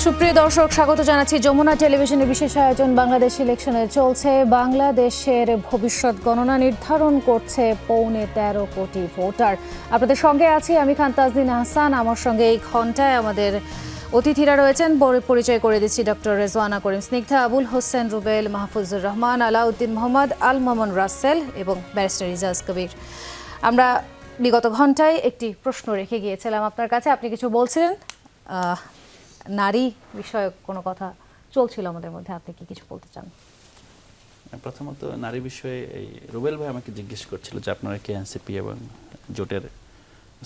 সুপ্রিয় দর্শক, স্বাগত জানাচ্ছি যমুনা টেলিভিশনের বিশেষ আয়োজন বাংলাদেশ ইলেকশনে। চলছে বাংলাদেশের ভবিষ্যৎ গণনা, নির্ধারণ করছে 13.25 কোটি ভোটার। আপনাদের সঙ্গে আছি আমি খান তাজদিন আহসান। আমার সঙ্গে এই ঘন্টায় আমাদের অতিথিরা রয়েছেন। পরিচয় করে দিচ্ছি ডক্টর রেজওয়ানা করিম স্নিগ্ধা, আবুল হোসেন রুবেল, মাহফুজুর রহমান, আলাউদ্দিন মোহাম্মদ, আল মামুন রাসেল এবং ব্যারিস্টার ইজাজ কবির। আমরা বিগত ঘন্টায় একটি প্রশ্ন রেখে গিয়েছিলাম আপনার কাছে, আপনি কিছু বলছিলেন, নারী বিষয়ক কোনো কথা চলছিল আমাদের মধ্যে, আপনি কি কিছু বলতে চান? প্রথমত নারী বিষয়ে এই রুবেল ভাই আমাকে জিজ্ঞেস করছিল যে আপনারা কি এনসিপি এবং জোটের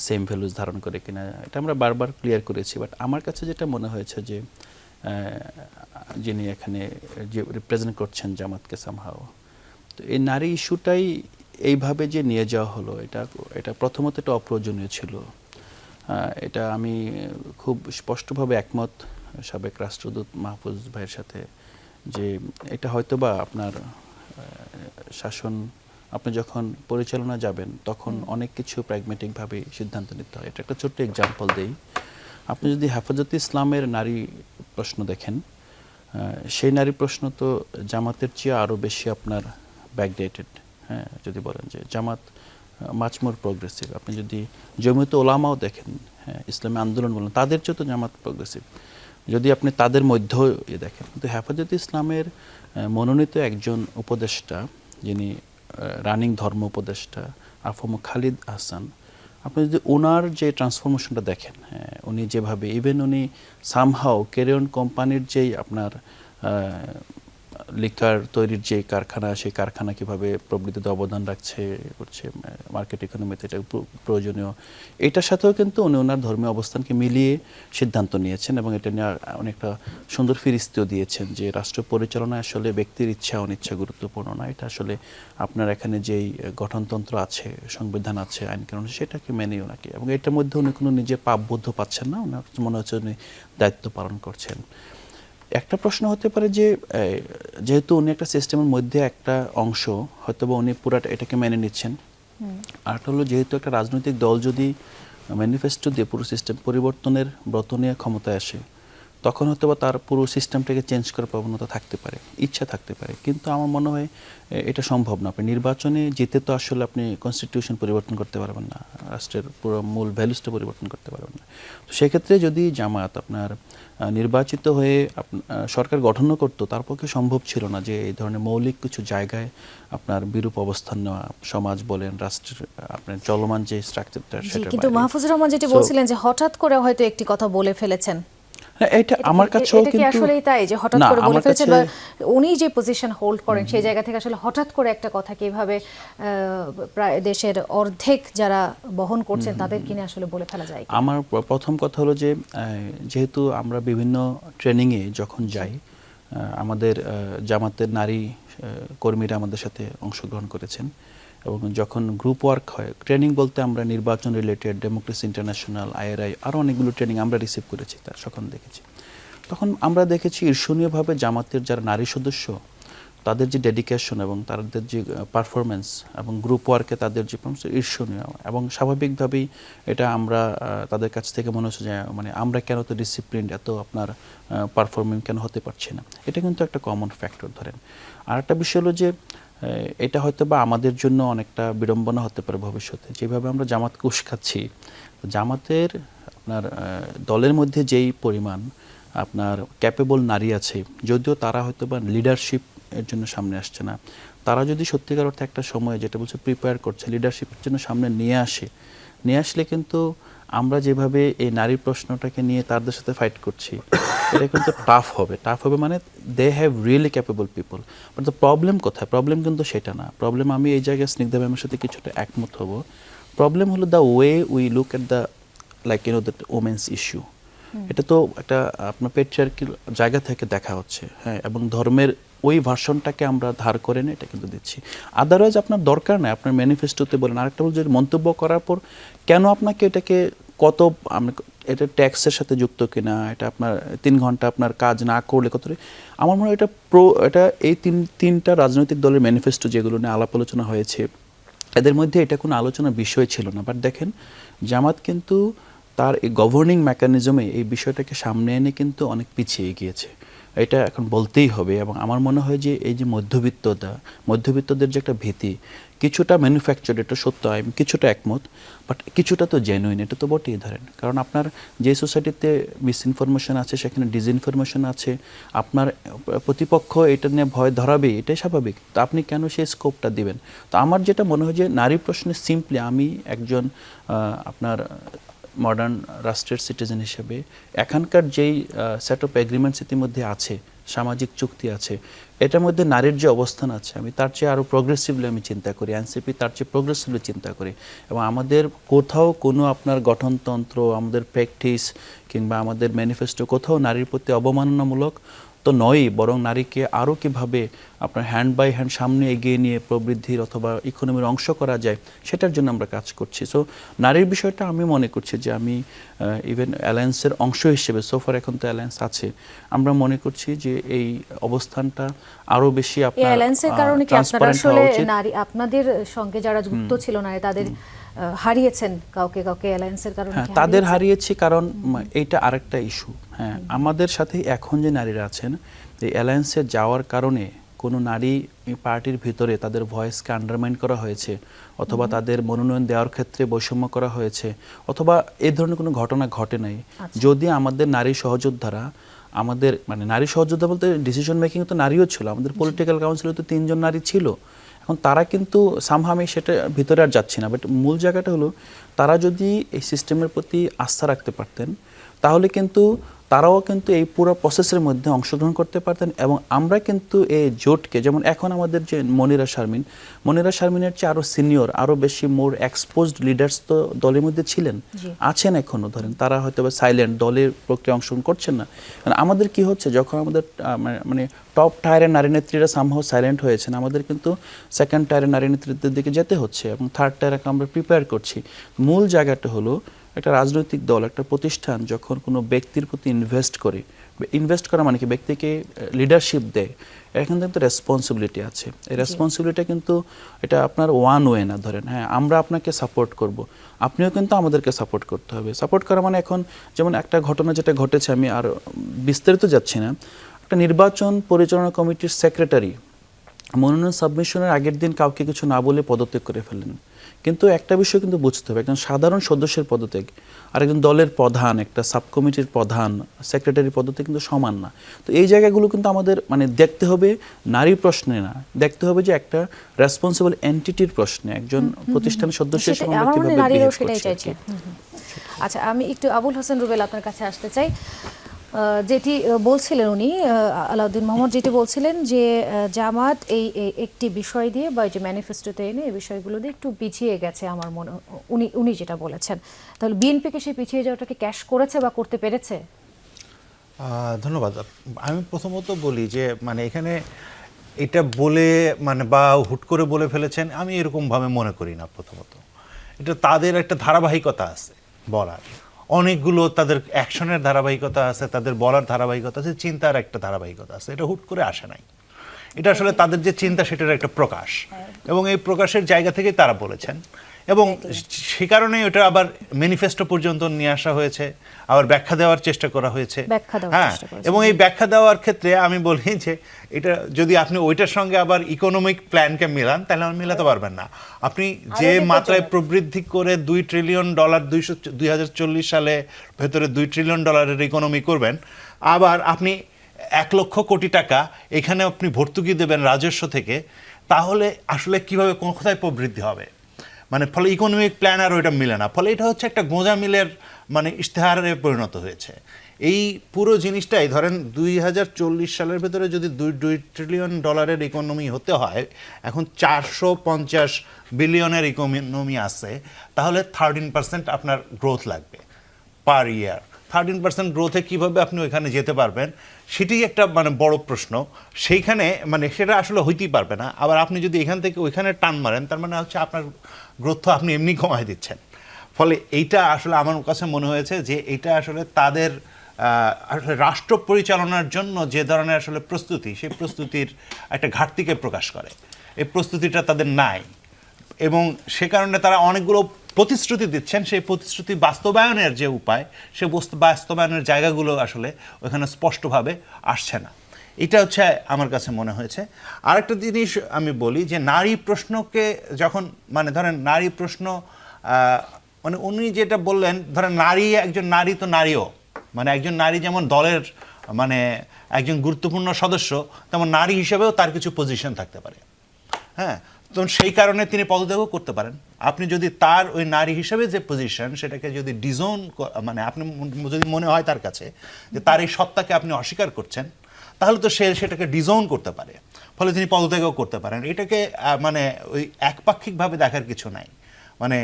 সেম ভ্যালুজ ধারণ করে কিনা। এটা আমরা বারবার ক্লিয়ার করেছি, বাট আমার কাছে যেটা মনে হয়েছে যে যিনি এখানে যে রিপ্রেজেন্ট করছেন জামাতকে সামহাও, তো এই নারী ইস্যুটাই এইভাবে যে নিয়ে যাওয়া হলো, এটা প্রথমত এটা অপ্রয়োজনীয় ছিল। এটা আমি খুব স্পষ্টভাবে একমত সাবেক রাষ্ট্রদূত মাহফুজ ভাইয়ের সাথে, যে এটা হয়তোবা আপনার শাসন, আপনি যখন পরিচালনা যাবেন তখন অনেক কিছু প্র্যাগমেটিকভাবে সিদ্ধান্ত নিতে হয়। এটা একটা ছোট্ট এক্সাম্পল দেই। আপনি যদি হেফাজতে ইসলামের নারী প্রশ্ন দেখেন, সেই নারী প্রশ্ন তো জামাতের চেয়ে আরও বেশি আপনার ব্যাকডেটেড। হ্যাঁ, যদি বলেন যে জামাত মাচ মোর প্রোগ্রেসিভ। আপনি যদি জমিয়তে ওলামাও দেখেন, হ্যাঁ, ইসলামী আন্দোলন বলেন, তাদের চেয়ে তো জামাত প্রোগ্রেসিভ। যদি আপনি তাদের মধ্যেও দেখেন, কিন্তু হেফাজতে ইসলামের মনোনীত একজন উপদেষ্টা, যিনি রানিং ধর্ম উপদেষ্টা আফম খালিদ আহসান, আপনি যদি ওনার যে ট্রান্সফরমেশনটা দেখেন, হ্যাঁ, উনি যেভাবে ইভেন উনি সামহাও ক্যারিয়ন কোম্পানির যেই আপনার লিকার তৈরির যে কারখানা, সেই কারখানা কীভাবে প্রবৃদ্ধিতে অবদান রাখছে করছে, মার্কেট ইকোনমিতে এটা প্রয়োজনীয়, এটার সাথেও কিন্তু উনি ওনার ধর্মীয় অবস্থানকে মিলিয়ে সিদ্ধান্ত নিয়েছেন এবং এটা নিয়ে অনেকটা সুন্দর ফিরিস্তিও দিয়েছেন যে রাষ্ট্র পরিচালনায় আসলে ব্যক্তির ইচ্ছা অনিচ্ছা গুরুত্বপূর্ণ না, এটা আসলে আপনার এখানে যেই গঠনতন্ত্র আছে, সংবিধান আছে, আইন কানুন, সেটাকে মেনে ওনাকে, এবং এটার মধ্যে উনি কোনো নিজে পাপবোধ পাচ্ছেন না, ওনার মনে হচ্ছে উনি দায়িত্ব পালন করছেন। একটা প্রশ্ন হতে পারে যে যেহেতু উনি একটা সিস্টেমের মধ্যে একটা অংশ, হয়তো বা উনি পুরাটা এটাকে মেনে নিচ্ছেন। আর হলো যেহেতু একটা রাজনৈতিক দল যদি ম্যানিফেস্টো দিয়ে পুরো সিস্টেম পরিবর্তনের ব্রত নিয়ে ক্ষমতায় আসে, তখন হয়তো বা তার পুরো সিস্টেমটাকে চেঞ্জ করার প্রবণতা থাকতে পারে, ইচ্ছা থাকতে পারে, কিন্তু আমার মনে হয় এটা সম্ভব না। আপনি নির্বাচনে জিতে তো আসলে আপনি কনস্টিটিউশন পরিবর্তন করতে পারবেন না, রাষ্ট্রের পুরো মূল ভ্যালুসটা পরিবর্তন করতে পারবেন না। তো সেক্ষেত্রে যদি জামাত আপনার নির্বাচিত হয়ে সরকার গঠনও করতো, তার পক্ষে সম্ভব ছিল না যে এই ধরনের মৌলিক কিছু জায়গায় আপনার বিরূপ অবস্থান নেওয়া, সমাজ বলেন, রাষ্ট্রের আপনার চলমান যে স্ট্রাকচারটা সেটা। কিন্তু মাহফুজুর রহমান যেটি বলছিলেন যে হঠাৎ করে হয়তো একটি কথা বলে ফেলেছেন, এটা আমার কাছেও কিন্তু আসলেই তাই যে হঠাৎ করে বলে ফেলেছেন, বা উনি যে পজিশন হোল্ড করেন সেই জায়গা থেকে আসলে হঠাৎ করে একটা কথা কিভাবে প্রায় দেশের অর্ধেক যারা বহন করছেন তাদের কিনে আসলে বলে ফেলা যায়? আমার প্রথম কথা হলো যে যেহেতু আমরা বিভিন্ন ট্রেনিংয়ে যখন যাই, আমাদের জামাতের নারী কর্মীরা আমাদের সাথে অংশগ্রহণ করেছেন, এবং যখন গ্রুপ ওয়ার্ক হয়, ট্রেনিং বলতে আমরা নির্বাচন রিলেটেড, ডেমোক্রেসি ইন্টারন্যাশনাল, আইআরআই, আরও অনেকগুলো ট্রেনিং আমরা রিসিভ করেছি, তার যখন দেখেছি, তখন আমরা দেখেছি ঈর্ষণীয়ভাবে জামাতের যারা নারী সদস্য, তাদের যে ডেডিকেশন এবং তাদের যে পারফরমেন্স এবং গ্রুপ ওয়ার্কে তাদের যে ঈর্ষণীয়, এবং স্বাভাবিকভাবেই এটা আমরা তাদের কাছ থেকে মনে হচ্ছে যে মানে আমরা কেন তো ডিসিপ্লিন, এত আপনার পারফর্মিং কেন হতে পারছি না। এটা কিন্তু একটা কমন ফ্যাক্টর। ধরেন আর একটা বিষয় হলো যে এটা হয়তো বা আমাদের জন্য অনেকটা বিড়ম্বনা হতে পারে ভবিষ্যতে, যেভাবে আমরা জামাতকে উস্কাচ্ছি। জামাতের আপনার দলের মধ্যে যেই পরিমাণ আপনার ক্যাপেবল নারী আছে, যদিও তারা হয়তো বা লিডারশিপ এর জন্য সামনে আসছে না, তারা যদি সত্যিকার অর্থে একটা সময় যেটা বলছে প্রিপেয়ার করছে লিডারশিপের জন্য সামনে নিয়ে আসলে কিন্তু আমরা যেভাবে এই নারী প্রশ্নটাকে নিয়ে তাদের সাথে ফাইট করছি, এটা কিন্তু টাফ হবে মানে they have really capable people. But the problem কোথায়? প্রবলেম কিন্তু সেটা না। প্রবলেম, আমি এই জায়গায় স্নিগ্ধা ম্যামের সাথে কিছুটা একমত হব, প্রবলেম হলো the way we look at the like that women's issue. এটা তো একটা আপনার পেট্রিয়ার্কির জায়গা থেকে দেখা হচ্ছে, হ্যাঁ, এবং ধর্মের ওই ভার্সনটাকে আমরা ধার করে নিয়ে এটা কিন্তু দিচ্ছি। আদারওয়াইজ আপনার দরকার নেই আপনার ম্যানিফেস্টোতে বলেন। আরেকটা বল যে মন্তব্য করার পর কেন আপনাকে এটাকে কত এটা ট্যাক্সের সাথে যুক্ত কিনা, এটা আপনার 3 ঘন্টা আপনার কাজ না করলে কত, আমার মনে হয় এটা এই তিনটা রাজনৈতিক দলের ম্যানিফেস্টো যেগুলো নিয়ে আলাপ আলোচনা হয়েছে, এদের মধ্যে এটা কোনো আলোচনার বিষয় ছিল না। বাট দেখেন জামাত কিন্তু তার এই গভর্নিং মেকানিজমে এই বিষয়টাকে সামনে এনে কিন্তু অনেক পিছিয়ে গিয়েছে, এটা এখন বলতেই হবে। এবং আমার মনে হয় যে এই যে মধ্যবিত্তদের যে একটা ভীতি, কিছুটা ম্যানুফ্যাকচার, এটা সত্য, আমি কিছুটা একমত, বাট কিছুটা তো জেনুইন, এটা তো বটেই ধরেন। কারণ আপনার যে সোসাইটিতে মিসইনফরমেশন আছে, সেখানে ডিসইনফরমেশন আছে, আপনার প্রতিপক্ষ এটা নিয়ে ভয় ধরাবে, এটাই স্বাভাবিক। তো আপনি কেন সেই স্কোপটা দিবেন? তো আমার যেটা মনে হয় যে নারী প্রশ্নে সিম্পলি আমি একজন আপনার মডার্ন রাষ্ট্রের সিটিজেন হিসেবে এখানকার যেই সেট অফ এগ্রিমেন্টস ইতিমধ্যে আছে, সামাজিক চুক্তি আছে, এটার মধ্যে নারীর যে অবস্থান আছে, আমি তার চেয়ে আরও প্রোগ্রেসিভলি আমি চিন্তা করি, এনসিপি তার চেয়ে প্রোগ্রেসিভলি চিন্তা করি। এবং আমাদের কোথাও কোনো আপনার গঠনতন্ত্র, আমাদের প্র্যাকটিস কিংবা আমাদের ম্যানিফেস্টো কোথাও নারীর প্রতি অবমাননামূলক তো নয়ই, বরং নারীকে আরও কীভাবে আপনার হ্যান্ড বাই হ্যান্ড সামনে এগিয়ে নিয়ে প্রবৃদ্ধির অথবা ইকোনমির অংশ করা যায়, সেটার জন্য আমরা কাজ করছি। সো নারীর বিষয়টা আমি মনে করছি যে আমি ইভেন অ্যালায়েন্সের অংশ হিসেবে, সোফার এখন তো অ্যালায়েন্স আছে, আমরা মনে করছি যে এই অবস্থানটা আরও বেশি আপনার অ্যালায়েন্সের কারণে কি আপনারা ট্রান্সপারেন্ট আসলে হওয়া উচিত। নারী, আপনাদের সঙ্গে যারা যুক্ত ছিল নারী, তাদের হারিয়েছেন কাউকে অ্যালায়েন্সের কারণে? হ্যাঁ, তাদের হারিয়েছি, কারণ এইটা আরেকটা ইস্যু। হ্যাঁ, আমাদের সাথে এখন যে নারীরা আছেন, এই অ্যালায়েন্সে যাওয়ার কারণে কোনো নারী পার্টির ভিতরে তাদের ভয়েসকে আন্ডারমাইন করা হয়েছে, অথবা তাদের মনোনয়ন দেওয়ার ক্ষেত্রে বৈষম্য করা হয়েছে, অথবা এই ধরনের কোনো ঘটনা ঘটে নাই। যদি আমাদের নারী সহযোদ্ধারা, আমাদের মানে নারী সহযোদ্ধা বলতে ডিসিশন মেকিং তো নারীও ছিল, আমাদের পলিটিক্যাল কাউন্সিলে তো 3 জন নারী ছিল। এখন তারা কিন্তু সামহামে সেটা ভিতরে আর যাচ্ছি না, বাট মূল জায়গাটা হলো তারা যদি এই সিস্টেমের প্রতি আস্থা রাখতে পারতেন, তাহলে কিন্তু তারাও কিন্তু এই পুরো প্রসেসের মধ্যে অংশগ্রহণ করতে পারতেন। এবং আমরা কিন্তু এই জোটকে, যেমন এখন আমাদের যে মনিরা শারমিনের চেয়ে আরও সিনিয়র, আরও বেশি মোর এক্সপোজড লিডার্স তো দলের মধ্যে ছিলেন, আছেন এখনও, ধরেন তারা হয়তো বা সাইলেন্ট, দলের প্রক্রিয়া অংশগ্রহণ করছেন না। কারণ আমাদের কি হচ্ছে, যখন আমাদের মানে টপ টায়ারের নারী নেত্রীরা সামহাও সাইলেন্ট হয়েছেন, আমাদের কিন্তু সেকেন্ড টায়ারের নারী নেতৃত্বের দিকে যেতে হচ্ছে, এবং থার্ড টায়ারকে আমরা প্রিপেয়ার করছি। মূল জায়গাটা হলো একটা রাজনৈতিক দল, একটা প্রতিষ্ঠান যখন কোনো ব্যক্তির প্রতি ইনভেস্ট করা মানে কি, ব্যক্তিকে লিডারশিপ দেয়, এখানে কিন্তু রেসপন্সিবিলিটি আছে। এই রেসপন্সিবিলিটি কিন্তু এটা আপনার ওয়ান ওয়ে না, ধরেন হ্যাঁ আমরা আপনাকে সাপোর্ট করব, আপনিও কিন্তু আমাদেরকে সাপোর্ট করতে হবে। সাপোর্ট করা মানে এখন যেমন একটা ঘটনা যেটা ঘটেছে, আমি আর বিস্তারিত যাচ্ছি না, একটা নির্বাচন পরিচালনা কমিটির সেক্রেটারি মনোনয়ন সাবমিশনের আগের দিন কাউকে কিছু না বলে পদত্যাগ করে ফেলেন। কিন্তু একটা বিষয় কিন্তু বুঝতে হবে, একজন সাধারণ সদস্যের পদত্যাগ আর একজন দলের প্রধান, একটা সাবকমিটির প্রধান, সেক্রেটারি পদত্যাগ কিন্তু সমান না। তো এই জায়গাগুলো কিন্তু আমাদের মানে দেখতে হবে নারী প্রশ্নে না, দেখতে হবে যে একটা রেসপন্সিবল এন্টিটির প্রশ্নে, একজন প্রতিষ্ঠানের সদস্য হিসেবে আমরা কিভাবে বিহেভ করছি। আচ্ছা, আমি একটু আবুল হোসেন রুবেল আপনার কাছে আসতে চাই। যেটি বলছিলেন উনি, আলাউদ্দিন মোহাম্মদ যেটি বলছিলেন যে জামাত এই একটি বিষয় দিয়ে বা যে ম্যানিফেস্টোতে এনে এই বিষয়গুলো দিয়ে একটু পিছিয়ে গেছে, আমার মনে, উনি যেটা বলেছেন। তাহলে বিএনপিকে সেই পিছিয়ে যাওয়াটাকে ক্যাশ করেছে বা করতে পেরেছে? ধন্যবাদ। আমি প্রথমত বলি যে মানে এখানে এটা বলে মানে বা হুট করে বলে ফেলেছেন, আমি এরকমভাবে মনে করি না। প্রথমত এটা তাদের একটা ধারাবাহিকতা আছে বলার, অনেকগুলো তাদের অ্যাকশনের ধারাবাহিকতা আছে, তাদের বলার ধারাবাহিকতা আছে, চিন্তার একটা ধারাবাহিকতা আছে। এটা হুট করে আসে নাই, এটা আসলে তাদের যে চিন্তা সেটার একটা প্রকাশ, এবং এই প্রকাশের জায়গা থেকে তারা বলেছেন, এবং সে কারণে ওটা আবার ম্যানিফেস্টো পর্যন্ত নিয়ে আসা হয়েছে, আবার ব্যাখ্যা দেওয়ার চেষ্টা করা হয়েছে। হ্যাঁ, এবং এই ব্যাখ্যা দেওয়ার ক্ষেত্রে আমি বলি যে এটা যদি আপনি ওইটার সঙ্গে আবার ইকোনমিক প্ল্যানকে মেলান, তাহলে আপনি মেলাতে পারবেন না। আপনি যে মাত্রায় প্রবৃদ্ধি করে $2 ট্রিলিয়ন 2040 সালে ভেতরে $2 ট্রিলিয়ন ইকোনমি করবেন, আবার আপনি 1 লক্ষ কোটি টাকা এখানে আপনি ভর্তুকি দেবেন রাজস্ব থেকে, তাহলে আসলে কিভাবে কোথায় প্রবৃদ্ধি হবে? মানে ফলে ইকোনমিক প্ল্যান আর ওইটা মিলে না। ফলে এটা হচ্ছে একটা গোঁজা মিলের মানে ইশতেহারে পরিণত হয়েছে। এই পুরো জিনিসটাই ধরেন 2040 সালের ভেতরে যদি $2 ট্রিলিয়ন ইকোনমি হতে হয়, এখন 450 বিলিয়নের ইকোনমি আছে, তাহলে 13% আপনার গ্রোথ লাগবে পার ইয়ার। 13% গ্রোথে কীভাবে আপনি ওইখানে যেতে পারবেন, সেটি একটা মানে বড় প্রশ্ন। সেইখানে মানে সেটা আসলে হইতেই পারবে না। আবার আপনি যদি এখান থেকে ওইখানে টান মারেন, তার মানে হচ্ছে আপনার গ্রোথ আপনি এমনি কমাই দিচ্ছেন। ফলে এইটা আসলে আমার কাছে মনে হয়েছে যে এটা আসলে তাদের রাষ্ট্র পরিচালনার জন্য যে ধরনের আসলে প্রস্তুতি, সেই প্রস্তুতির একটা ঘাটতিকে প্রকাশ করে। এই প্রস্তুতিটা তাদের নাই, এবং সে কারণে তারা অনেকগুলো প্রতিশ্রুতি দিচ্ছেন, সেই প্রতিশ্রুতি বাস্তবায়নের যে উপায়, সে বাস্তবায়নের জায়গাগুলো আসলে ওখানে স্পষ্টভাবে আসছে না। এটা হচ্ছে আমার কাছে মনে হয়েছে। আরেকটা জিনিস আমি বলি যে নারী প্রশ্নকে যখন মানে ধরেন নারী প্রশ্ন মানে উনি যেটা বললেন, ধরেন নারী, একজন নারী তো নারীও, মানে একজন নারী যেমন দলের মানে একজন গুরুত্বপূর্ণ সদস্য, তেমন নারী হিসেবেও তার কিছু পজিশন থাকতে পারে। হ্যাঁ, তো সেই কারণে তিনি পদত্যাগও করতে পারেন। আপনি যদি তার ওই নারী হিসেবে যে পজিশন সেটাকে যদি ডিজোন মানে আপনি যদি মনে হয় তার কাছে যে তার এই সত্তাকে আপনি অস্বীকার করছেন, তাহলে তো সে সেটাকে ডিজোন করতে পারে, ফলে তিনি পদত্যাগও করতে পারেন। এটাকে মানে ওই একপাক্ষিকভাবে দেখার কিছু নাই। মানে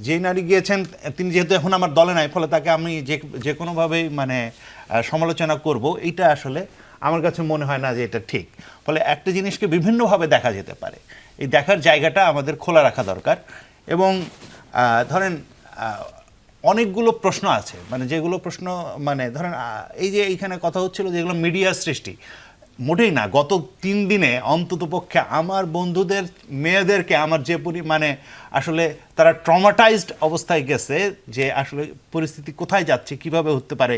যেই নারী গিয়েছেন তিনি যেহেতু এখন আমার দলে নাই, ফলে তাকে আমি যে কোনোভাবেই মানে সমালোচনা করব, এইটা আসলে আমার কাছে মনে হয় না যে এটা ঠিক। ফলে একটা জিনিসকে বিভিন্নভাবে দেখা যেতে পারে, এই দেখার জায়গাটা আমাদের খোলা রাখা দরকার। এবং ধরেন অনেকগুলো প্রশ্ন আছে, মানে যেগুলো প্রশ্ন মানে ধরেন এই যে এইখানে কথা হচ্ছিল যেগুলো মিডিয়ার সৃষ্টি, মোটেই না। গত 3 দিনে অন্ততপক্ষে আমার বন্ধুদের মেয়েদেরকে আমার যে মানে আসলে তারা ট্রমাটাইজড অবস্থায় গেছে যে আসলে পরিস্থিতি কোথায় যাচ্ছে, কিভাবে হতে পারে,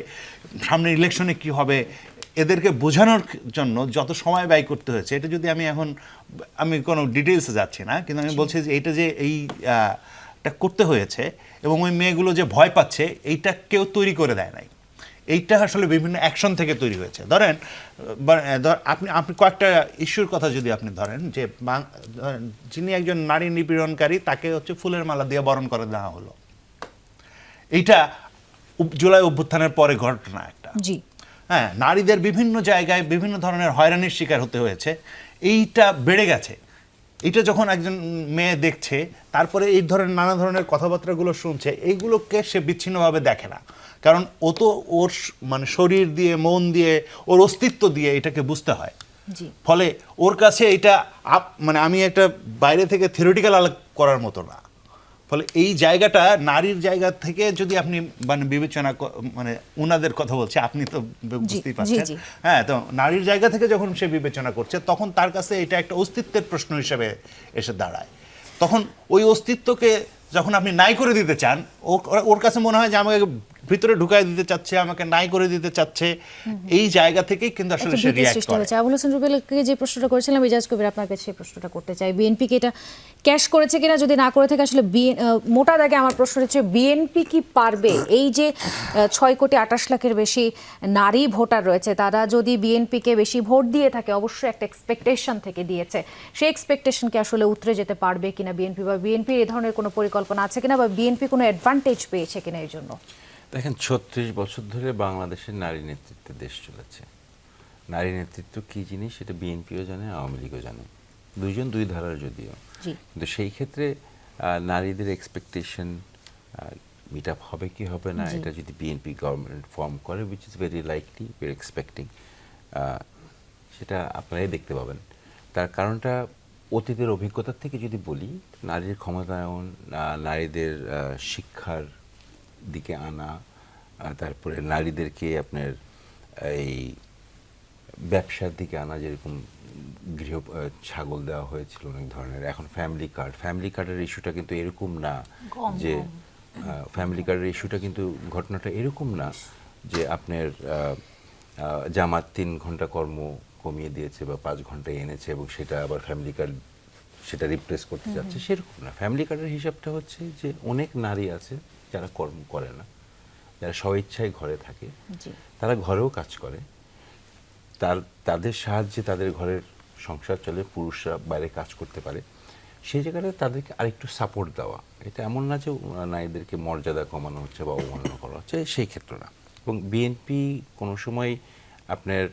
সামনে ইলেকশনে কি হবে, এদেরকে বোঝানোর জন্য যত সময় ব্যয় করতে হয়েছে, এটা যদি আমি কোনো ডিটেলসে যাচ্ছি না, কিন্তু আমি বলছি যে এইটা যে এটা করতে হয়েছে এবং ওই মেয়েগুলো যে ভয় পাচ্ছে, এইটা কেউ তৈরি করে দেয় নাই। এইটা আসলে বিভিন্ন অ্যাকশন থেকে তৈরি হয়েছে। ধরেন আপনি কয়েকটা ইস্যুর কথা যদি আপনি ধরেন, যে যিনি একজন নারী নিপীড়নকারী, তাকে হচ্ছে ফুলের মালা দিয়ে বরণ করে দেওয়া হলো। এইটা জুলাই অভ্যুত্থানের পরে ঘটনা একটা। জি, হ্যাঁ, নারীদের বিভিন্ন জায়গায় বিভিন্ন ধরনের হয়রানির শিকার হতে হয়েছে, এইটা বেড়ে গেছে। এটা যখন একজন মেয়ে দেখছে, তারপরে এই ধরনের নানা ধরনের কথাবার্তাগুলো শুনছে, এইগুলোকে সে বিচ্ছিন্নভাবে দেখে না, কারণ ও তো ওর মানে শরীর দিয়ে, মন দিয়ে, ওর অস্তিত্ব দিয়ে এটাকে বুঝতে হয়। ফলে ওর কাছে এটা মানে আমি একটা বাইরে থেকে থিওরিটিক্যাল আলাপ করার মতো না। ফলে এই জায়গাটা নারীর জায়গা থেকে যদি আপনি মানে বিবেচনা, মানে উনাদের কথা বলছে, আপনি তো বুঝতেই পারছেন। হ্যাঁ, তো নারীর জায়গা থেকে যখন সে বিবেচনা করছে, তখন তার কাছে এটা একটা অস্তিত্বের প্রশ্ন হিসেবে এসে দাঁড়ায়। তখন ওই অস্তিত্বকে যখন আপনি নাই করে দিতে চান, ওর কাছে মনে হয় যে আমাকে ভিতরে ঢুকাই দিতে চাচ্ছে, আমাকে নাই করে দিতে চাচ্ছে। এই জায়গা থেকেই কিন্তু আসলে সে রিঅ্যাক্ট করে। আবুল হোসেন রুবেলকে যে প্রশ্নটা করেছিলাম, ইজাজ কবির আপনার কাছে সেই প্রশ্নটা করতে চাই। বিএনপি কি এটা ক্যাশ করেছে কিনা, যদি না করে থাকে আসলে মোটা দাগে আমার প্রশ্ন হচ্ছে বিএনপি কি পারবে, এই যে 6,28,00,000-এর বেশি নারী ভোটার রয়েছে, তারা যদি বিএনপিকে বেশি ভোট দিয়ে থাকে, অবশ্যই একটা এক্সপেকটেশন থেকে দিয়েছে, সেই এক্সপেকটেশনকে আসলে উতরে যেতে পারবে কিনা বিএনপি, বা বিএনপির এই ধরনের কোনো পরিকল্পনা আছে কিনা, বা বিএনপি কোনো অ্যাডভান্টেজ পেয়েছে কিনা এর জন্য? দেখেন, 36 বছর ধরে বাংলাদেশের নারী নেতৃত্বে দেশ চলেছে। নারী নেতৃত্ব কি জিনিস সেটা বিএনপিও জানে, আওয়ামী লীগও জানে, দুইজন দুই ধারার যদিও। কিন্তু সেই ক্ষেত্রে নারীদের এক্সপেকটেশন মিট আপ হবে কি হবে না, এটা যদি বিএনপি গভর্নমেন্ট ফর্ম করে, which is very likely, we are expecting, সেটা আপনারাই দেখতে পাবেন। তার কারণটা অতীতের অভিজ্ঞতার থেকে যদি বলি, নারীর ক্ষমতায়ন, নারীদের শিক্ষার দিকে আনা, তারপরে নারীদেরকে আপনার এই ব্যবসার দিকে আনা, যেরকম গৃহ ছাগল দেওয়া হয়েছিল অনেক ধরনের, এখন ফ্যামিলি কার্ডের ইস্যুটা কিন্তু এরকম না যে ফ্যামিলি কার্ডের ইস্যুটা কিন্তু ঘটনাটা এরকম না যে আপনার জামাত 3 ঘন্টা কর্ম কমিয়ে দিয়েছে বা 5 ঘন্টায় এনেছে এবং সেটা আবার ফ্যামিলি কার্ড সেটা রিপ্লেস করতে যাচ্ছে, সেরকম না। ফ্যামিলি কার্ডের হিসাবটা হচ্ছে যে অনেক নারী আছে যারা কর্ম করে না, যারা স্বইচ্ছায় ঘরে থাকে, তারা ঘরেও কাজ করে, তাদের সাহায্যে তাদের ঘরের সংসার চলে, পুরুষরা বাইরে কাজ করতে পারে, সেই জায়গাটা তাদেরকে আরেকটু সাপোর্ট দেওয়া। এটা এমন না যে নারীদেরকে মর্যাদা কমানো হচ্ছে বা অবমাননা করা হচ্ছে, সেই ক্ষেত্রে না। এবং বিএনপি কোনো সময় আপনার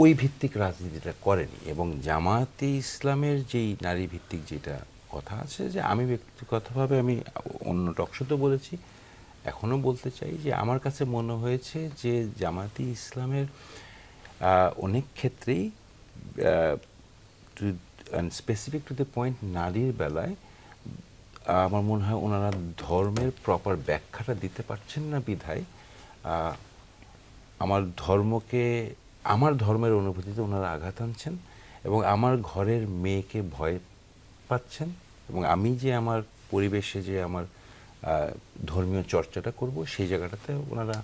ওই ভিত্তিক রাজনীতিটা করেনি। এবং জামায়াতে ইসলামের যেই নারী ভিত্তিক যেটা কথা আছে, যে আমি ব্যক্তিগতভাবে আমি অন্য টকশোতে বলেছি, এখনও বলতে চাই, যে আমার কাছে মনে হয়েছে যে জামায়াতে ইসলামের অনেক ক্ষেত্রেই স্পেসিফিক টু দ্য পয়েন্ট নারীর বেলায় আমার মনে হয় ওনারা ধর্মের প্রপার ব্যাখ্যাটা দিতে পারছেন না বিধায় আমার ধর্মের অনুভূতিতে ওনারা আঘাত আনছেন এবং আমার ঘরের মেয়েকে ভয় পাচ্ছেন। এবং আমি যে আমার পরিবেশে যে আমার ধর্মীয় চর্চাটা করব, সেই জায়গাটাতে ওনারা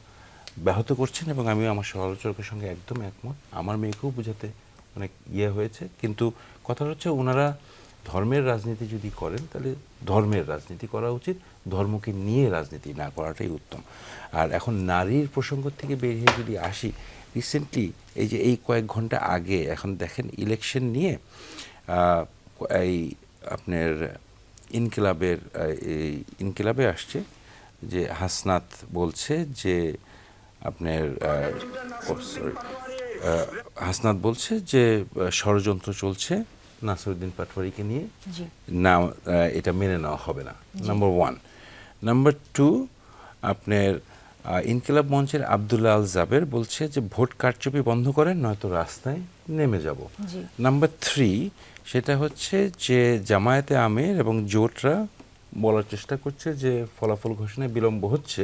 ব্যাহত করছেন এবং আমিও আমার সমালোচকের সঙ্গে একদম একমত। আমার মেয়েকেও বোঝাতে অনেক হয়েছে, কিন্তু কথা হচ্ছে ওনারা ধর্মের রাজনীতি যদি করেন তাহলে ধর্মের রাজনীতি করা উচিত, ধর্মকে নিয়ে রাজনীতি না করাটাই উত্তম। আর এখন নারীর প্রসঙ্গ থেকে বেরিয়ে যদি আসি, রিসেন্টলি এই যে এই কয়েক ঘন্টা আগে এখন দেখেন ইলেকশন নিয়ে এই আপনার ইনকিলাবে আসছে যে হাসনাত বলছে যে আপনার হাসনাত বলছে যে ষড়যন্ত্র চলছে নাসিরউদ্দিন পাটোয়ারিকে নিয়ে, না এটা মেনে নেওয়া হবে না, নাম্বার 1। নাম্বার 2, আপনার ইনকিলাব মঞ্চের আব্দুল্লাহ আল জাবের বলছে যে ভোট কারচুপি বন্ধ করেন নয়তো রাস্তায় নেমে যাব। নাম্বার 3, সেটা হচ্ছে যে জামায়াতে আমির এবং জোটরা বলার চেষ্টা করছে যে ফলাফল ঘোষণায় বিলম্ব হচ্ছে,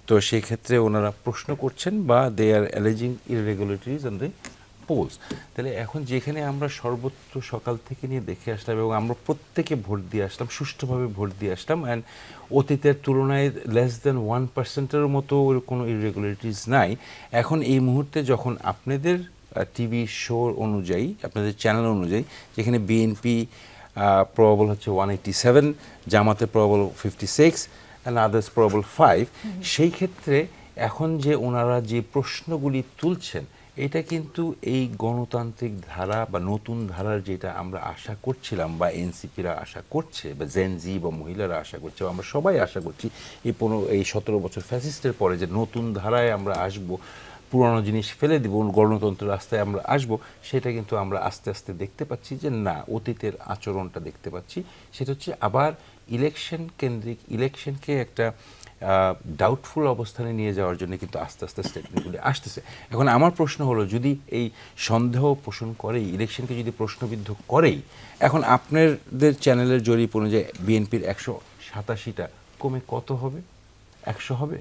তো সেই ক্ষেত্রে ওনারা প্রশ্ন করছেন বা দে আর অ্যালিজিং ইররেগুলারিটিজ অন দ্য পোলস। তাহলে এখন যেখানে আমরা সর্বত্র সকাল থেকে নিয়ে দেখে আসলাম এবং আমরা প্রত্যেকে ভোট দিয়ে আসলাম, সুষ্ঠুভাবে ভোট দিয়ে আসলাম, অ্যান্ড অতীতের তুলনায় লেস দেন 1%-এর মতো কোনো ইররেগুলারিটিস নাই। এখন এই মুহূর্তে যখন আপনাদের টিভি শো অনুযায়ী, আপনাদের চ্যানেল অনুযায়ী, যেখানে বিএনপি প্রবাবল হচ্ছে 187, জামাতে প্রবাবল 56 অ্যান্ড আদার্স প্রবাবল 5, সেই ক্ষেত্রে এখন যে ওনারা যে প্রশ্নগুলি তুলছেন এটা কিন্তু এই গণতান্ত্রিক ধারা বা নতুন ধারার যেটা আমরা আশা করছিলাম বা এনসিপিরা আশা করছে বা জেনজি বা মহিলারা আশা করছে বা আমরা সবাই আশা করছি এই 17 বছর ফ্যাসিস্টের পরে যে নতুন ধারায় আমরা আসব, পুরনো জিনিস ফেলে দিব, গণতন্ত্রের রাস্তায় আমরা আসব, সেটা কিন্তু আমরা আস্তে আস্তে দেখতে পাচ্ছি যে না, অতীতের আচরণটা দেখতে পাচ্ছি। সেটা হচ্ছে আবার ইলেকশন কেন্দ্রিক, ইলেকশনকে একটা ডাউটফুল অবস্থানে নিয়ে যাওয়ার জন্য কিন্তু আস্তে আস্তে স্টেটমেন্টগুলি আসতেছে। এখন আমার প্রশ্ন হলো, যদি এই সন্দেহ পোষণ করেই, ইলেকশনকে যদি প্রশ্নবিদ্ধ করেই, এখন আপনাদের চ্যানেলের জরিপ অনুযায়ী বিএনপির 187টা কমে কত হবে? 100 হবে?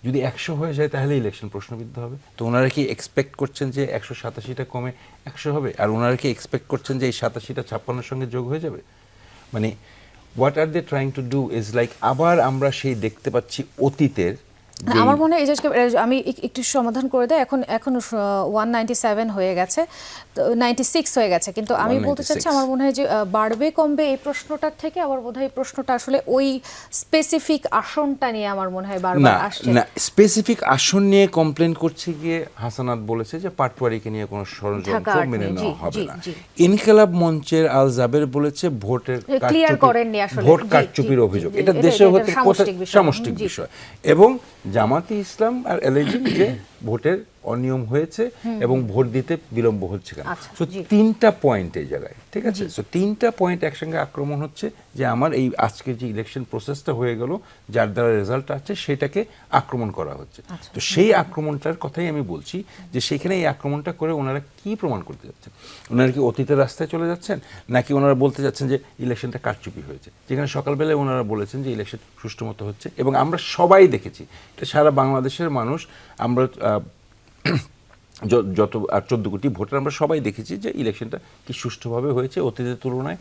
যদি 100 হয়ে যায় তাহলে ইলেকশন প্রশ্নবিদ্ধ হবে। তো ওনারা কি এক্সপেক্ট করছেন যে 187টা কমে 100 হবে? আর ওনারা কি এক্সপেক্ট করছেন যে এই 87টা 56-এর সঙ্গে যোগ হয়ে যাবে? মানে what are they trying to do is like আবার আমরা সেই দেখতে পাচ্ছি অতীতের। আমার মনে হয় আমি একটু সমাধান করে দেয়, এখন 197 হয়ে গেছে, তো 96 হয়ে গেছে, কিন্তু আমি বলতে চাচ্ছি আমার মনে হয় যে বাড়বে কমবে এই প্রশ্নটার থেকে আমার বোধ হয় এই প্রশ্নটা আসলে ওই স্পেসিফিক আসনটা নিয়ে আমার মনে হয় বারবার আসছে। না, স্পেসিফিক আসন নিয়ে কমপ্লেন করছে গিয়ে হাসানাত বলেছে যে পাটওয়ারিকে নিয়ে কোনো ষড়যন্ত্র মেনে নেওয়া হবে না। ইনকিলাব মঞ্চের আল জাবের বলেছে ভোটের ভোট কারচুপির অভিযোগ, এটা দেশের হতে সামষ্টিক বিষয়, এবং জামাতে ইসলাম আর এলএজি যে ভোটের অনিয়ম হয়েছে এবং ভোট দিতে বিলম্ব হচ্ছে কেন। সো 3টা পয়েন্ট এই জায়গায়, ঠিক আছে? সো 3টা পয়েন্ট একসঙ্গে আক্রমণ হচ্ছে যে আমার এই আজকের যে ইলেকশন প্রসেসটা হয়ে গেল, যার দ্বারা রেজাল্ট আছে সেটাকে আক্রমণ করা হচ্ছে। তো সেই আক্রমণটার কথাই আমি বলছি যে সেখানে এই আক্রমণটা করে ওনারা কি প্রমাণ করতে যাচ্ছেন? ওনারা কি অতীতের রাস্তায় চলে যাচ্ছেন, নাকি ওনারা বলতে যাচ্ছেন যে ইলেকশনটা কারচুপি হয়েছে? যেখানে সকালবেলায় ওনারা বলেছেন যে ইলেকশন সুষ্ঠু মতো হচ্ছে, এবং আমরা সবাই দেখেছি, এটা সারা বাংলাদেশের মানুষ, আমরা যত 14 কোটি ভোটার আমরা সবাই দেখেছি যে ইলেকশনটা কি সুষ্ঠুভাবে হয়েছে, অতীতের তুলনায়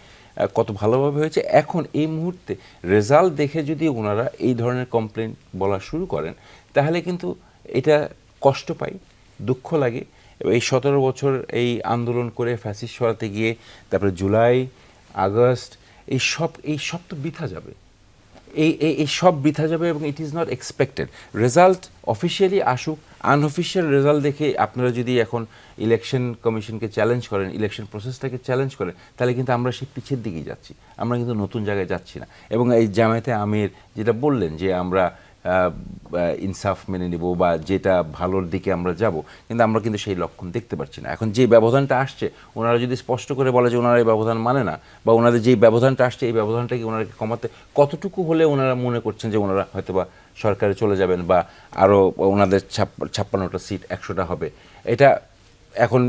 কত ভালোভাবে হয়েছে। এখন এই মুহূর্তে রেজাল্ট দেখে যদি ওনারা এই ধরনের কমপ্লেন বলা শুরু করেন তাহলে কিন্তু এটা কষ্ট পাই, দুঃখ লাগে। এই 17 বছর এই আন্দোলন করে ফ্যাসিস্ট সরাতে গিয়ে তারপরে জুলাই, আগস্ট, এই সব তো বৃথা যাবে, এই সব বৃথা যাবে, এবং it is not expected. Result officially আসুক, আনঅফিসিয়াল রেজাল্ট দেখে আপনারা যদি এখন ইলেকশন কমিশনকে চ্যালেঞ্জ করেন, ইলেকশন প্রসেসটাকে চ্যালেঞ্জ করেন, তাহলে কিন্তু আমরা সেই পিছের দিকেই যাচ্ছি, আমরা কিন্তু নতুন জায়গায় যাচ্ছি না। এবং এই জামায়াতে আমির যেটা বললেন যে আমরা ইনসাফ মেনে নিব বা যেটা ভালোর দিকে আমরা যাব, কিন্তু আমরা কিন্তু সেই লক্ষণ দেখতে পাচ্ছি না। এখন যে ব্যবধানটা আসছে, ওনারা যদি স্পষ্ট করে বলে যে ওনারা এই ব্যবধান মানে না, বা ওনাদের যেই ব্যবধানটা আসছে এই ব্যবধানটাকে ওনারাকে কমাতে কতটুকু হলে ওনারা মনে করছেন যে ওনারা হয়তো বা সরকারে চলে যাবেন বা আরও ওনাদের 56টা সিট 100টা হবে, এটা এখন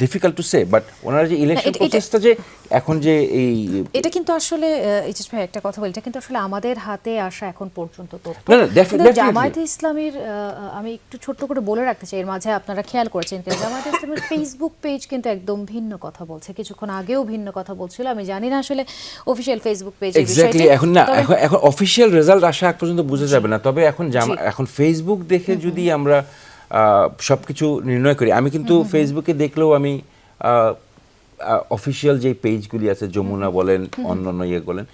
ডিফিকাল্ট টু সে, বাট ওনারা যে ইলেকশন প্রসেসটা যে এখন যে এই এটা কিন্তু আসলে এইচএস ভাই একটা কথা বলি, এটা কিন্তু আসলে আমাদের হাতে আসা এখন পর্যন্ত তথ্য। না, কিন্তু definitely. জামায়াতে ইসলামীর আমি একটু ছোট্ট করে বলে রাখতে চাই, এর মাঝে আপনারা খেয়াল করেছেন কিনা, জামায়াতে ইসলামের ফেসবুক পেজ কিন্তু একদম ভিন্ন কথা বলছে, কিছুক্ষণ আগেও ভিন্ন কথা বলছিল। আমি জানি না আসলে অফিশিয়াল ফেসবুক পেজের বিষয়টি। এক্স্যাক্টলি, এখন না, এখন অফিশিয়াল রেজাল্ট আসা এক পর্যন্ত বোঝা যাবে না। তবে এখন এখন ফেসবুক দেখে যদি আমরা সবকিছু নির্ণয় করি, আমি কিন্তু ফেসবুকে দেখলেও আমি অফিশিয়াল যে পেজগুলি আছে, যমুনা বলেন, অন্যান্য ইয়ে বলেন,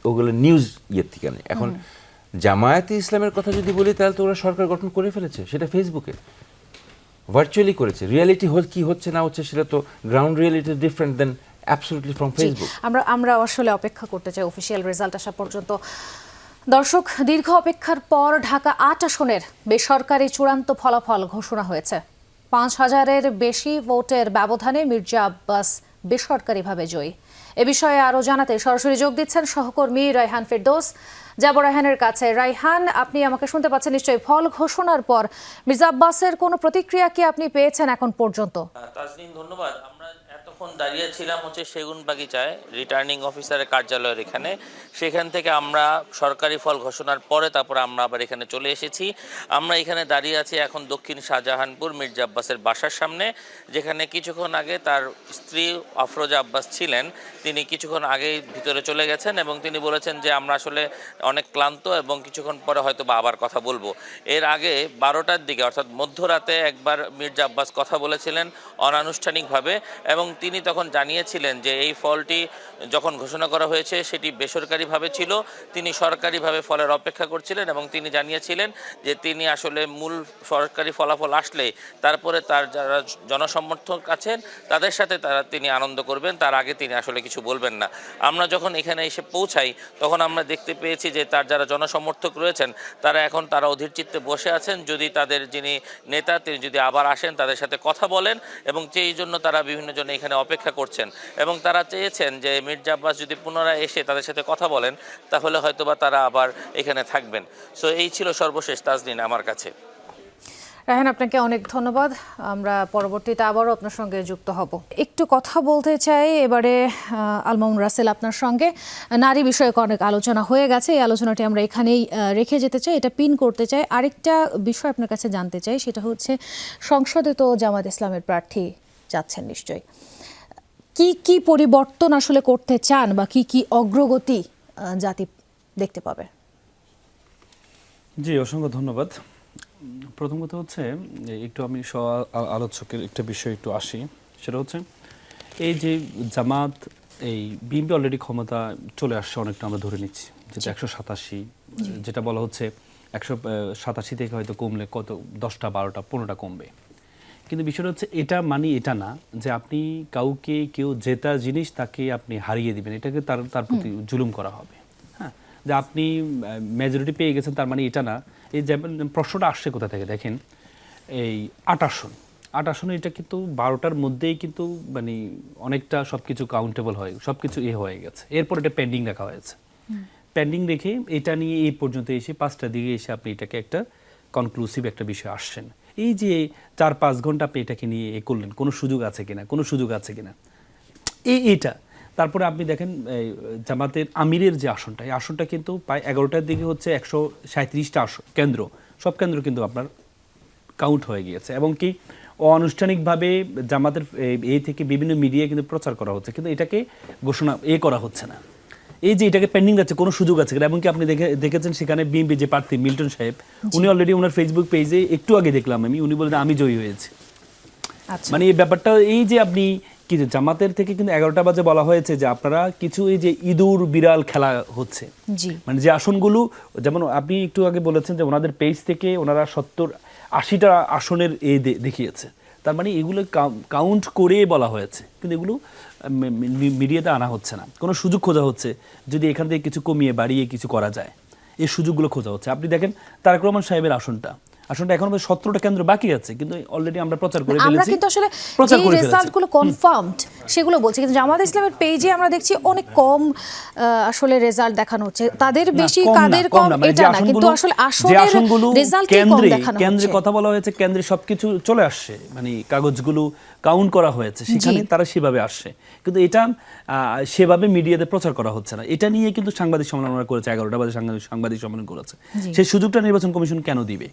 ওগুলো নিউজ ইয়ের থেকে নেই। এখন জামায়াতে ইসলামের কথা যদি বলি, তাহলে তো ওরা সরকার গঠন করে ফেলেছে, সেটা ফেসবুকে ভার্চুয়ালি করেছে। রিয়ালিটি কি হচ্ছে না হচ্ছে, সেটা তো ground reality different then absolutely from Facebook. আমরা আসলে অপেক্ষা করতে চাই অফিশিয়াল রেজাল্ট আসা পর্যন্ত। দর্শক, দীর্ঘ অপেক্ষার পর ঢাকা ৮ আসনের বেসরকারি চূড়ান্ত ফলাফল ঘোষণা হয়েছে। ৫,০০০-এর বেশি ভোটের ব্যবধানে মির্জা আব্বাস বেসরকারিভাবে জয়ী। এ বিষয়ে আরও জানাতে সরাসরি যোগ দিচ্ছেন সহকর্মী রায়হান ফেরদৌস। যাব রায়হানের কাছে। রায়হান, আপনি আমাকে শুনতে পাচ্ছেন নিশ্চয়ই? ফল ঘোষণার পর মির্জা আব্বাসের কোনো প্রতিক্রিয়া কি আপনি পেয়েছেন এখন পর্যন্ত? তাজনীন, ধন্যবাদ। আমরা এতক্ষণ দাঁড়িয়েছিলাম হচ্ছে সেগুনবাগিচায় রিটার্নিং অফিসারের কার্যালয়ের এখানে। সেখান থেকে আমরা সরকারি ফল ঘোষণার পরে তারপরে আমরা আবার এখানে চলে এসেছি। আমরা এখানে দাঁড়িয়ে আছি এখন দক্ষিণ শাহজাহানপুর মির্জা আব্বাসের বাসার সামনে, যেখানে কিছুক্ষণ আগে তার স্ত্রী আফরোজা আব্বাস ছিলেন। তিনি কিছুক্ষণ আগেই ভিতরে চলে গেছেন এবং তিনি বলেছেন যে আমরা আসলে অনেক ক্লান্ত এবং কিছুক্ষণ পরে হয়তো বা আবার কথা বলবো। এর আগে 12টার দিকে অর্থাৎ মধ্যরাতে একবার মির্জা আব্বাস কথা বলেছিলেন অনানুষ্ঠানিকভাবে, এবং তিনি তখন জানিয়েছিলেন যে এই ফলটি যখন ঘোষণা করা হয়েছে সেটি বেসরকারিভাবে ছিল, তিনি সরকারিভাবে ফলের অপেক্ষা করছিলেন এবং তিনি জানিয়েছিলেন যে তিনি আসলে মূল সরকারি ফলাফল আসলে তারপরে তার যারা জনসমর্থক আছেন তাদের সাথে তিনি আনন্দ করবেন, তার আগে তিনি আসলে কিছু বলবেন না। আমরা যখন এখানে এসে পৌঁছাই তখন আমরা দেখতে পেয়েছি যে তার যারা জনসমর্থক রয়েছেন তারা অধীর চিত্তে বসে আছেন, যদি তাদের যিনি নেতা তিনি যদি আবার আসেন তাদের সাথে কথা বলেন, এবং সেই জন্য তারা বিভিন্ন জন এখানে অপেক্ষা করছেন এবং তারা চেয়েছেন যে মির্জা আব্বাস যদি পুনরায় এসে তাদের সাথে কথা বলেন তাহলে হয়তোবা তারা আবার এখানে থাকবেন। সো এই ছিল সর্বশেষ তাজনীন আমার কাছে। রায়হান, আপনাকে অনেক ধন্যবাদ। আমরা পরবর্তীতে আবারও আপনার সঙ্গে যুক্ত হব। একটু কথা বলতে চাই এবারে আল মামুন রাসেল আপনার সঙ্গে। নারী বিষয়ক অনেক আলোচনা হয়ে গেছে, এই আলোচনাটি আমরা এখানেই রেখে যেতে চাই, এটা পিন করতে চাই। আরেকটা বিষয় আপনার কাছে জানতে চাই, সেটা হচ্ছে সংসদে তো জামাত ইসলামের প্রার্থী যাচ্ছেন নিশ্চয়ই, কি পরিবর্তন আসলে করতে চান বা কি অগ্রগতি জাতি দেখতে পাবে? জি, অসংখ্য ধন্যবাদ। প্রথম কথা হচ্ছে একটু আমি আলোচকের একটা বিষয় একটু আসি, সেটা হচ্ছে এই যে জামাত, এই বিএনপি অলরেডি ক্ষমতা চলে আসছে অনেকটা, আমরা ধরে নিচ্ছি যেটা 187, যেটা বলা হচ্ছে 187 থেকে হয়তো কমলে কত 10টা 12টা 15টা কমবে। কিন্তু বিষয়টা হচ্ছে এটা এটা না যে আপনি কেউ জেতা জিনিস তাকে আপনি হারিয়ে দিবেন, এটাকে তার প্রতি জুলুম করা হবে। হ্যাঁ, যে আপনি মেজরিটি পেয়ে গেছেন তার মানে এটা না। এই যেমন প্রশ্নটা আসছে কোথা থেকে দেখেন, এই 8 আসন এটা কিন্তু 12টার মধ্যেই কিন্তু মানে অনেকটা সবকিছু কাউন্টেবল হয়, সবকিছু হয়ে গেছে। এরপর এটা পেন্ডিং রাখা হয়েছে। পেন্ডিং রেখে এটা নিয়ে এই পর্যন্ত এসে 5টার দিকে এসে আপনি এটাকে একটা কনক্লুসিভ একটা বিষয় আসছেন। এই যে 4-5 ঘন্টা আপনি এটাকে নিয়ে করলেন, কোনো সুযোগ আছে কিনা এইটা। তারপরে আপনি দেখেন জামাতের আমিরের যে আসনটা, এই আসনটা কিন্তু প্রায় 11টার দিকে হচ্ছে 137টা কেন্দ্র, সব কেন্দ্র কিন্তু আপনার কাউন্ট হয়ে গিয়েছে, এবং কি অনানুষ্ঠানিকভাবে জামাতের এই থেকে বিভিন্ন মিডিয়ায় কিন্তু প্রচার করা হচ্ছে, কিন্তু এটাকে ঘোষণা করা হচ্ছে না। এই যে এটাকে পেন্ডিং যাচ্ছে, কোনো সুযোগ আছে কিনা। এমনকি আপনি দেখেছেন সেখানে বিএনপি যে প্রার্থী মিল্টন সাহেব, উনি অলরেডি ওনার ফেসবুক পেজে একটু আগে দেখলাম উনি বলেন আমি জয়ী হয়েছি। মানে এই ব্যাপারটা, এই যে আপনি কি জামাতের থেকে কিন্তু 11টা বাজে বলা হয়েছে যে আপনারা কিছু এই যে ইঁদুর বিড়াল খেলা হচ্ছে, মানে যে আসনগুলো, যেমন আপনি একটু আগে বলেছেন যে ওনাদের পেজ থেকে ওনারা 70-80টা আসনের দেখিয়েছে, তার মানে এগুলো কাউন্ট করে বলা হয়েছে, কিন্তু এগুলো মিডিয়াতে আনা হচ্ছে না। কোনো সুযোগ খোঁজা হচ্ছে যদি এখান থেকে কিছু কমিয়ে বাড়িয়ে কিছু করা যায়, এই সুযোগগুলো খোঁজা হচ্ছে। আপনি দেখেন তারেক রহমান সাহেবের আসনটা, আসলে এখন 17টা কেন্দ্র বাকি আছে, কিন্তু অলরেডি আমরা প্রচার করে আমরা ফেলেছি। কিন্তু আসলে প্রচার যে করে ফেলেছি। রেজাল্টগুলো কনফার্মড সেগুলো বলছি, কিন্তু জামাত ইসলামের পেজে আমরা দেখছি অনেক কম আসলে রেজাল্ট দেখানো হচ্ছে। তাদের না, বেশি কম না, কাদের কম কম না, মানে এটা যে না, কিন্তু আসনগুলো- আসলে যে আসনের আসনগুলো রেজাল্টই কম কেন্দ্রে দেখানো কেন্দ্রে হচ্ছে। কথা বলা হয়েছে, কেন্দ্রে সবকিছু চলে আসছে, মানে কাগজগুলো কাউন্ট করা হয়েছে, সেখানে তারা সেভাবে আসছে, কিন্তু এটা সেভাবে মিডিয়াতে প্রচার করা হচ্ছে না। এটা নিয়ে কিন্তু সাংবাদিক সম্মেলন আমরা করেছে, 11টা বাজে সাংবাদিক সম্মেলন করেছে। সেই সুযোগটা নির্বাচন কমিশন কেন দিবে?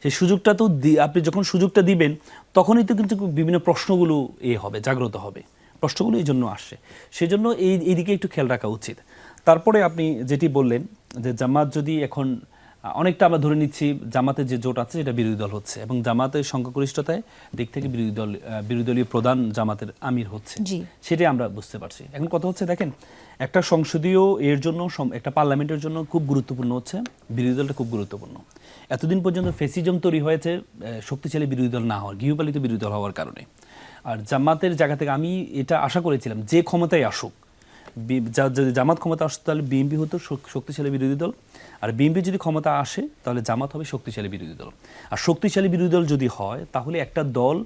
সেই সুযোগটা তো আপনি যখন সুযোগটা দিবেন তখনই তো কিন্তু বিভিন্ন প্রশ্নগুলো হবে, জাগ্রত হবে, প্রশ্নগুলো এই জন্য আসছে। সেজন্য এইদিকে একটু খেয়াল রাখা উচিত। তারপরে আপনি যেটি বললেন যে জামাত যদি এখন অনেকটা আমরা ধরে নিচ্ছি জামাতের যে জোট আছে এটা বিরোধী দল হচ্ছে, এবং জামাতের সংখ্যাগরিষ্ঠতায় দিক থেকে বিরোধী দলীয় প্রধান জামাতের আমির হচ্ছে, সেটাই আমরা বুঝতে পারছি। এখন কথা হচ্ছে, দেখেন, একটা সংসদীয় এর জন্য, একটা পার্লামেন্টের জন্য খুব গুরুত্বপূর্ণ হচ্ছে বিরোধী দলটা খুব গুরুত্বপূর্ণ। এতদিন পর্যন্ত ফেসিজম তৈরি হয়েছে শক্তিশালী বিরোধী দল না হওয়ার, গৃহপালিত বিরোধী দল হওয়ার কারণে। আর জামাতের জায়গা থেকে আমি এটা আশা করেছিলাম যে ক্ষমতায় আসুক, যদি জামাত ক্ষমতা আসতো তাহলে বিএনপি হতো শক্তিশালী বিরোধী দল, আর বিএনপি যদি ক্ষমতা আসে তাহলে জামাত হবে শক্তিশালী বিরোধী দল। আর শক্তিশালী বিরোধী দল যদি হয় তাহলে একটা দল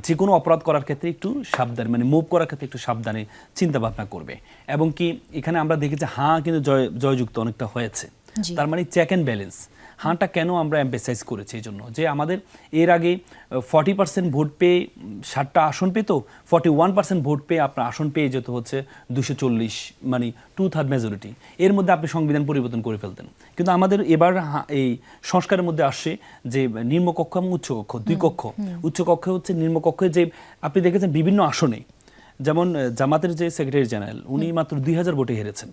যে কোনো অপরাধ করার ক্ষেত্রে একটু সাবধান, মানে মুভ করার ক্ষেত্রে একটু সাবধানে চিন্তা ভাবনা করবে। এবং কি এখানে আমরা দেখেছি কিন্তু জয়যুক্ত অনেকটা হয়েছে, তার মানে চেক অ্যান্ড ব্যালেন্স। হাঁটা কেন আমরা এমফেসাইজ করেছি এই জন্য যে আমাদের এর আগে 40% ভোট পেয়ে 60টা আসন পেত, 41% ভোট পেয়ে আপনার আসন পেয়ে যেত হচ্ছে 240, মানে 2/3 মেজরিটি। এর মধ্যে আপনি সংবিধান পরিবর্তন করে ফেলতেন। কিন্তু আমাদের এবার এই সংস্কারের মধ্যে আসছে যে নিম্নকক্ষ এবং উচ্চকক্ষ, দুই কক্ষ। উচ্চকক্ষে হচ্ছে নিম্নকক্ষে যে আপনি দেখেছেন বিভিন্ন আসনে, যেমন জামাতের যে সেক্রেটারি জেনারেল উনি মাত্র 2000 ভোটে হেরেছেন।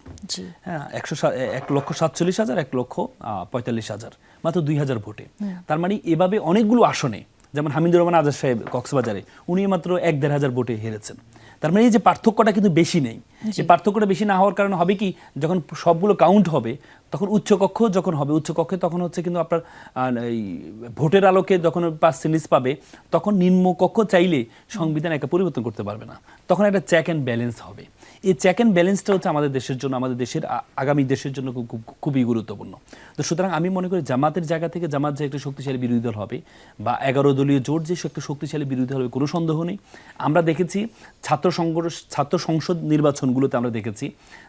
হ্যাঁ, 1,47,000, 1,45,000, মাত্র 2000 ভোটে। তার মানে এভাবে অনেকগুলো আসনে, যেমন হামিদুর রহমান আজাদ সাহেব কক্সবাজারে উনি মাত্র 1-1,500 ভোটে হেরেছেন। তার মানে এই যে পার্থক্যটা কিন্তু বেশি নেই। এই পার্থক্যটা বেশি না হওয়ার কারণে হবে কি, যখন সবগুলো কাউন্ট হবে তখন উচ্চকক্ষ যখন হবে, উচ্চকক্ষে তখন হচ্ছে কিন্তু আপনার এই ভোটের আলোকে যখন পার্সেন্টেজ পাবে, তখন নিম্নকক্ষ চাইলে সংবিধান একটা পরিবর্তন করতে পারবে না, তখন একটা চেক অ্যান্ড ব্যালেন্স হবে। এই চেক অ্যান্ড ব্যালেন্সটা হচ্ছে আমাদের দেশের জন্য, আমাদের দেশের আগামী দেশের জন্য খুবই গুরুত্বপূর্ণ। তো সুতরাং আমি মনে করি জামাতের জায়গা থেকে জামাত যে একটা শক্তিশালী বিরোধী দল হবে, বা 11 দলীয় জোট যে একটা শক্তিশালী বিরোধী দল হবে, কোনো সন্দেহ নেই। আমরা দেখেছি ছাত্র সংসদ নির্বাচনগুলোতে আমরা দেখেছি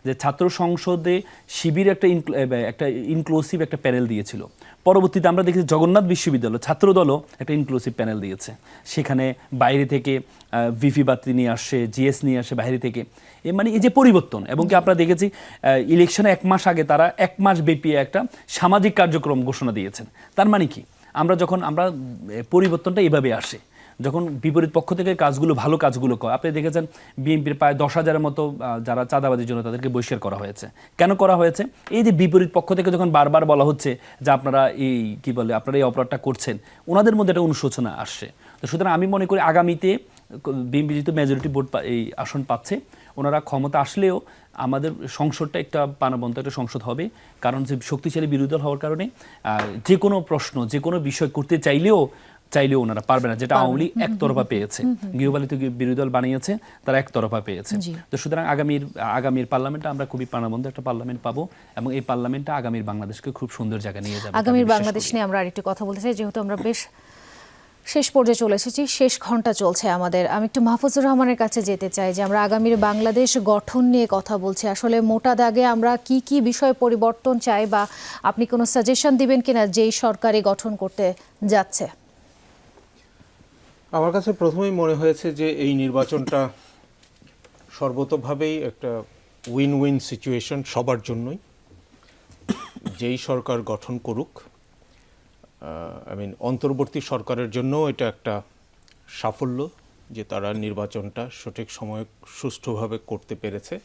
যে ছাত্র সংসদে শিবির একটা ইনক্লুসিভ একটা প্যানেল দিয়েছিল। পরবর্তীতে আমরা দেখেছি জগন্নাথ বিশ্ববিদ্যালয় ছাত্রদলও একটা ইনক্লুসিভ প্যানেল দিয়েছে, সেখানে বাইরে থেকে ভিপি বাতি নিয়ে আসে, জিএস নিয়ে আসে বাইরে থেকে। মানে এই যে পরিবর্তন, এবং কি আপনারা দেখেছি ইলেকশনে 1 মাস আগে তারা 1 মাস ব্যাপী একটা সামাজিক কার্যক্রম ঘোষণা দিয়েছেন। তার মানে কি, আমরা পরিবর্তনটা এভাবে আসে যখন বিপরীত পক্ষ থেকে কাজগুলো, ভালো কাজগুলো করে। আপনি দেখেছেন বিএনপির প্রায় 10,000-এর মতো যারা চাঁদাবাজির জন্য তাদেরকে বহিষ্কার করা হয়েছে। কেন করা হয়েছে? এই যে বিপরীত পক্ষ থেকে যখন বারবার বলা হচ্ছে যে আপনারা আপনারা এই অপরাধটা করছেন, ওনাদের মধ্যে একটা অনুশোচনা আসছে। তো সুতরাং আমি মনে করি আগামীতে বিএনপি যেহেতু মেজরিটি ভোট এই আসন পাচ্ছে, ওনারা ক্ষমতা আসলেও আমাদের সংসদটা একটা প্রাণবন্ত একটা সংসদ হবে। কারণ যে শক্তিশালী বিরোধী দল হওয়ার কারণে যে কোনো প্রশ্ন, যে কোনো বিষয় করতে চাইলেও ওনারা পারবে না, যেটা আওয়ামী লীগ একতরফা পেয়েছে, গৃহপালিত বিরোধী দল বানিয়েছে, তারা একতরফা পেয়েছে। তো সুতরাং আগামীর পার্লামেন্টটা আমরা খুবই প্রাণবন্ত একটা পার্লামেন্ট পাবো, এবং এই পার্লামেন্টটা আগামীর বাংলাদেশকে খুব সুন্দর জায়গা নিয়ে যাবে। আগামীর বাংলাদেশ নিয়ে আমরা আরেকটু কথা বলতে চাই, যেহেতু আমরা বেশ শেষ পর্যায়ে চলে এসেছি, শেষ ঘন্টা চলছে আমাদের। আমি একটু মাহফুজুর রহমানের কাছে যেতে চাই যে আমরা আগামীর বাংলাদেশ গঠন নিয়ে কথা বলছি, আসলে মোটা দাগে আমরা কি কি বিষয় পরিবর্তন চাই, বা আপনি কোনো সাজেশন দিবেন কিনা যেই সরকারই গঠন করতে যাচ্ছে? আমার কাছে প্রথমেই মনে হয়েছে যে এই নির্বাচনটা সর্বতোভাবেই একটা উইন উইন সিচুয়েশন সবার জন্যই। যেই সরকার গঠন করুক, অন্তর্বর্তী সরকারের জন্য এটা একটা সাফল্য যে তারা নির্বাচনটা সঠিক সময়ে সুষ্ঠুভাবে করতে পেরেছে,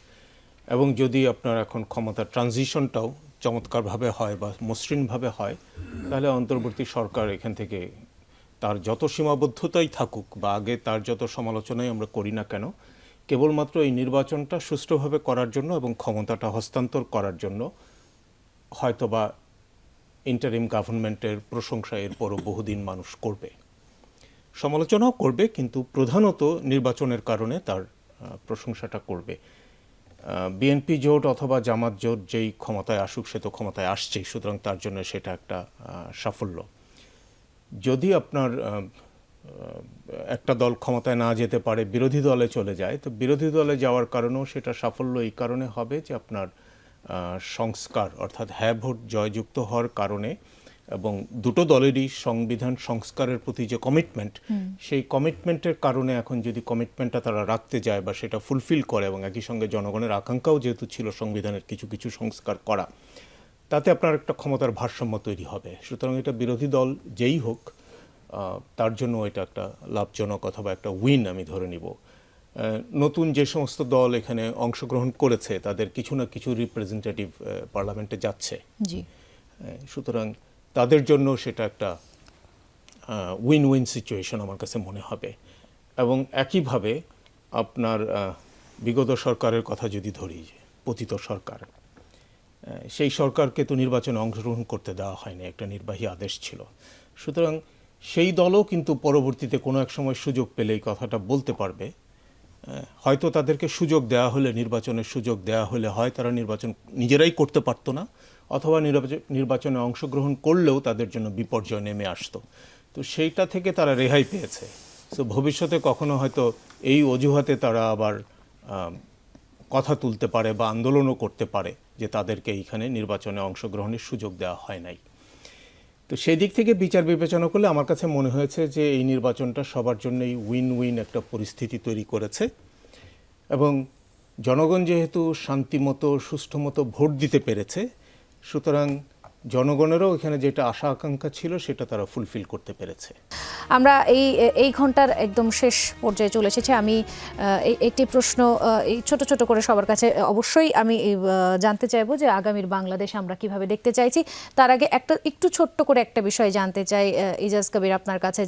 এবং যদি আপনার এখন ক্ষমতার ট্রানজিশনটাও চমৎকারভাবে হয় বা মসৃণভাবে হয়, তাহলে অন্তর্বর্তী সরকার এখান থেকে তার যত সীমাবদ্ধতাই থাকুক বা আগে তার যত সমালোচনাই আমরা করি না কেন, কেবলমাত্র এই নির্বাচনটা সুষ্ঠুভাবে করার জন্য এবং ক্ষমতাটা হস্তান্তর করার জন্য হয়তোবা ইন্টারিম গভর্নমেন্টের প্রশংসা এরপরও বহুদিন মানুষ করবে, সমালোচনাও করবে, কিন্তু প্রধানত নির্বাচনের কারণে তার প্রশংসাটা করবে। বিএনপি জোট অথবা জামাত জোট যেই ক্ষমতায় আসুক, সে তো ক্ষমতায় আসছেই, সুতরাং তার জন্য সেটা একটা সাফল্য। যদি আপনার একটা দল ক্ষমতায় না যেতে পারে, বিরোধী দলে চলে যায়, তো বিরোধী দলে যাওয়ার কারণেও সেটা সাফল্য এই কারণে হবে যে আপনার সংস্কার অর্থাৎ হ্যাঁ ভোট জয়যুক্ত হওয়ার কারণে এবং দুটো দলেরই সংবিধান সংস্কারের প্রতি যে কমিটমেন্ট, সেই কমিটমেন্টের কারণে এখন যদি কমিটমেন্টটা তারা রাখতে যায় বা সেটা ফুলফিল করে, এবং একই সঙ্গে জনগণের আকাঙ্ক্ষাও যেহেতু ছিল সংবিধানের কিছু কিছু সংস্কার করা, তাতে আপনার একটা ক্ষমতার ভারসাম্য তৈরি হবে। সুতরাং এটা বিরোধী দল যেই হোক তার জন্য এটা একটা লাভজনক অথবা একটা উইন আমি ধরে নিব। নতুন যে সমস্ত দল এখানে অংশগ্রহণ করেছে তাদের কিছু না কিছু রিপ্রেজেন্টেটিভ পার্লামেন্টে যাচ্ছে, জি, সুতরাং তাদের জন্য সেটা একটা উইন উইন সিচুয়েশন আমার কাছে মনে হবে। এবং একইভাবে আপনার বিগত সরকারের কথা যদি ধরি, যে পতিত সরকার, সেই সরকারকে তো নির্বাচনে অংশগ্রহণ করতে দেওয়া হয়নি, একটা নির্বাহী আদেশ ছিল। সুতরাং সেই দলও কিন্তু পরবর্তীতে কোনো এক সময় সুযোগ পেলে এই কথাটা বলতে পারবে। হয়তো তাদেরকে সুযোগ দেওয়া হলে, নির্বাচনের সুযোগ দেওয়া হলে হয় তারা নির্বাচন নিজেরাই করতে পারতো না, অথবা নির্বাচনে অংশগ্রহণ করলেও তাদের জন্য বিপর্যয় নেমে আসতো। তো সেইটা থেকে তারা রেহাই পেয়েছে। তো ভবিষ্যতে কখনো হয়তো এই অজুহাতে তারা আবার কথা তুলতে পারে বা আন্দোলনও করতে পারে যে তাদেরকে এইখানে নির্বাচনে অংশগ্রহণের সুযোগ দেওয়া হয় নাই। তো সেই দিক থেকে বিচার বিবেচনা করলে আমার কাছে মনে হয়েছে যে এই নির্বাচনটা সবার জন্যই উইন উইন একটা পরিস্থিতি তৈরি করেছে, এবং জনগণ যেহেতু শান্তিমতো সুষ্ঠুমতো ভোট দিতে পেরেছে, সুতরাং জনগণেরও এখানে যেটা আশা আকাঙ্ক্ষা ছিল সেটা তারা ফুলফিল করতে পেরেছে। আমরা এই ঘন্টার একদম শেষ পর্যায়ে চলে এসেছি। আমি একটি প্রশ্ন এই ছোট ছোট করে সবার কাছে অবশ্যই আমি জানতে চাইবো যে আগামীর বাংলাদেশ আমরা কিভাবে দেখতে চাইছি। তার আগে একটু ছোট্ট করে একটা বিষয় জানতে চাই ইজাজ কবির আপনার কাছে,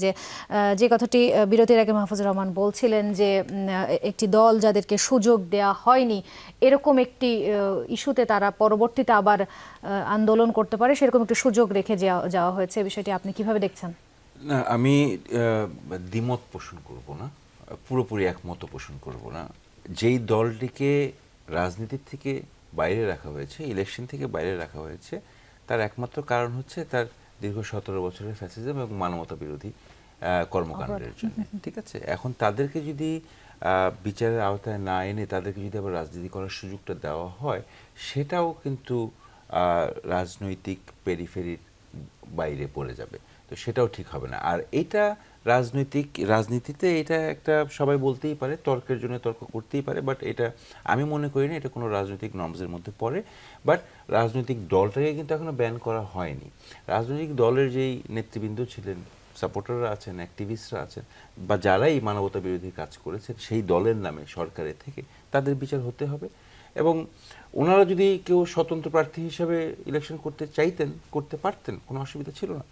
যে কথাটি বিরতির আগে মাহফুজুর রহমান বলছিলেন যে একটি দল যাদেরকে সুযোগ দেওয়া হয়নি এরকম একটি ইস্যুতে তারা পরবর্তীতে আবার আন্দোলন করতে পারে, সেরকম একটি সুযোগ রেখে যাওয়া হয়েছে। বিষয়টি আপনি কিভাবে দেখছেন? না, আমি দ্বিমত পোষণ করব না, পুরোপুরি একমত পোষণ করব না। যেই দলটিকে রাজনীতির থেকে বাইরে রাখা হয়েছে, ইলেকশন থেকে বাইরে রাখা হয়েছে, তার একমাত্র কারণ হচ্ছে তার দীর্ঘ 17 বছরের ফ্যাসিজম এবং মানবতা বিরোধী কর্মকাণ্ডের জন্য। ঠিক আছে, এখন তাদেরকে যদি বিচারের আওতায় না এনে তাদেরকে যদি আবার রাজনীতি করার সুযোগটা দেওয়া হয়, সেটাও কিন্তু রাজনৈতিক পেরিফেরির বাইরে পড়ে যাবে। তো সেটাও ঠিক হবে না। আর এটা রাজনীতিতে এটা একটা সবাই বলতেই পারে, তর্কের জন্য তর্ক করতেই পারে, বাট এটা আমি মনে করি না এটা কোনো রাজনৈতিক নর্মসের মধ্যে পড়ে। বাট রাজনৈতিক দলটাকে কিন্তু এখনো ব্যান করা হয়নি। রাজনৈতিক দলের যেই নেতৃবৃন্দ ছিলেন, সাপোর্টাররা আছেন, অ্যাক্টিভিস্টরা আছেন, বা যারাই মানবতা বিরোধী কাজ করেছেন সেই দলের নামে সরকারের থেকে, তাদের বিচার হতে হবে। এবং ওনারা যদি কেউ স্বতন্ত্র প্রার্থী হিসেবে ইলেকশন করতে চাইতেন, করতে পারতেন, কোনো অসুবিধা ছিল না।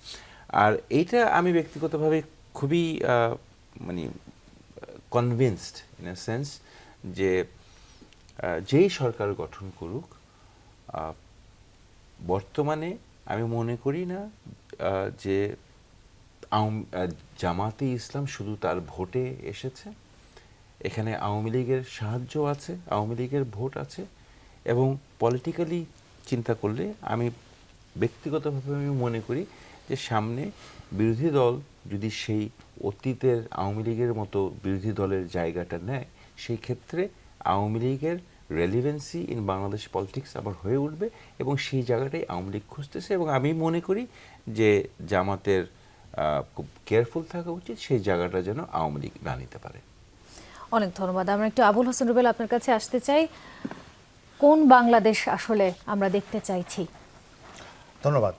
আর এইটা আমি ব্যক্তিগতভাবে খুবই মানে কনভিন্সড ইন আ সেন্স যে যেই সরকার গঠন করুক, বর্তমানে আমি মনে করি না যে জামাতে ইসলাম শুধু তার ভোটে এসেছে। এখানে আওয়ামী লীগের সাহায্য আছে, আওয়ামী লীগের ভোট আছে, এবং পলিটিক্যালি চিন্তা করলে আমি ব্যক্তিগতভাবে আমি মনে করি যে সামনে বিরোধী দল যদি সেই অতীতের আওয়ামী লীগের মতো বিরোধী দলের জায়গাটা নেয়, সেই ক্ষেত্রে আওয়ামী লীগের রেলিভেন্সি ইন বাংলাদেশ পলিটিক্স আবার হয়ে উঠবে, এবং সেই জায়গাটাই আওয়ামী লীগ খুঁজতেছে। এবং আমি মনে করি যে জামাতের খুব কেয়ারফুল থাকা উচিত সেই জায়গাটা যেন আওয়ামী লীগ না নিতে পারে। অনেক ধন্যবাদ। আমরা একটু আবুল হোসেন রুবেল আপনার কাছে আসতে চাই। কোন বাংলাদেশ আসলে আমরা দেখতে চাইছি? ধন্যবাদ।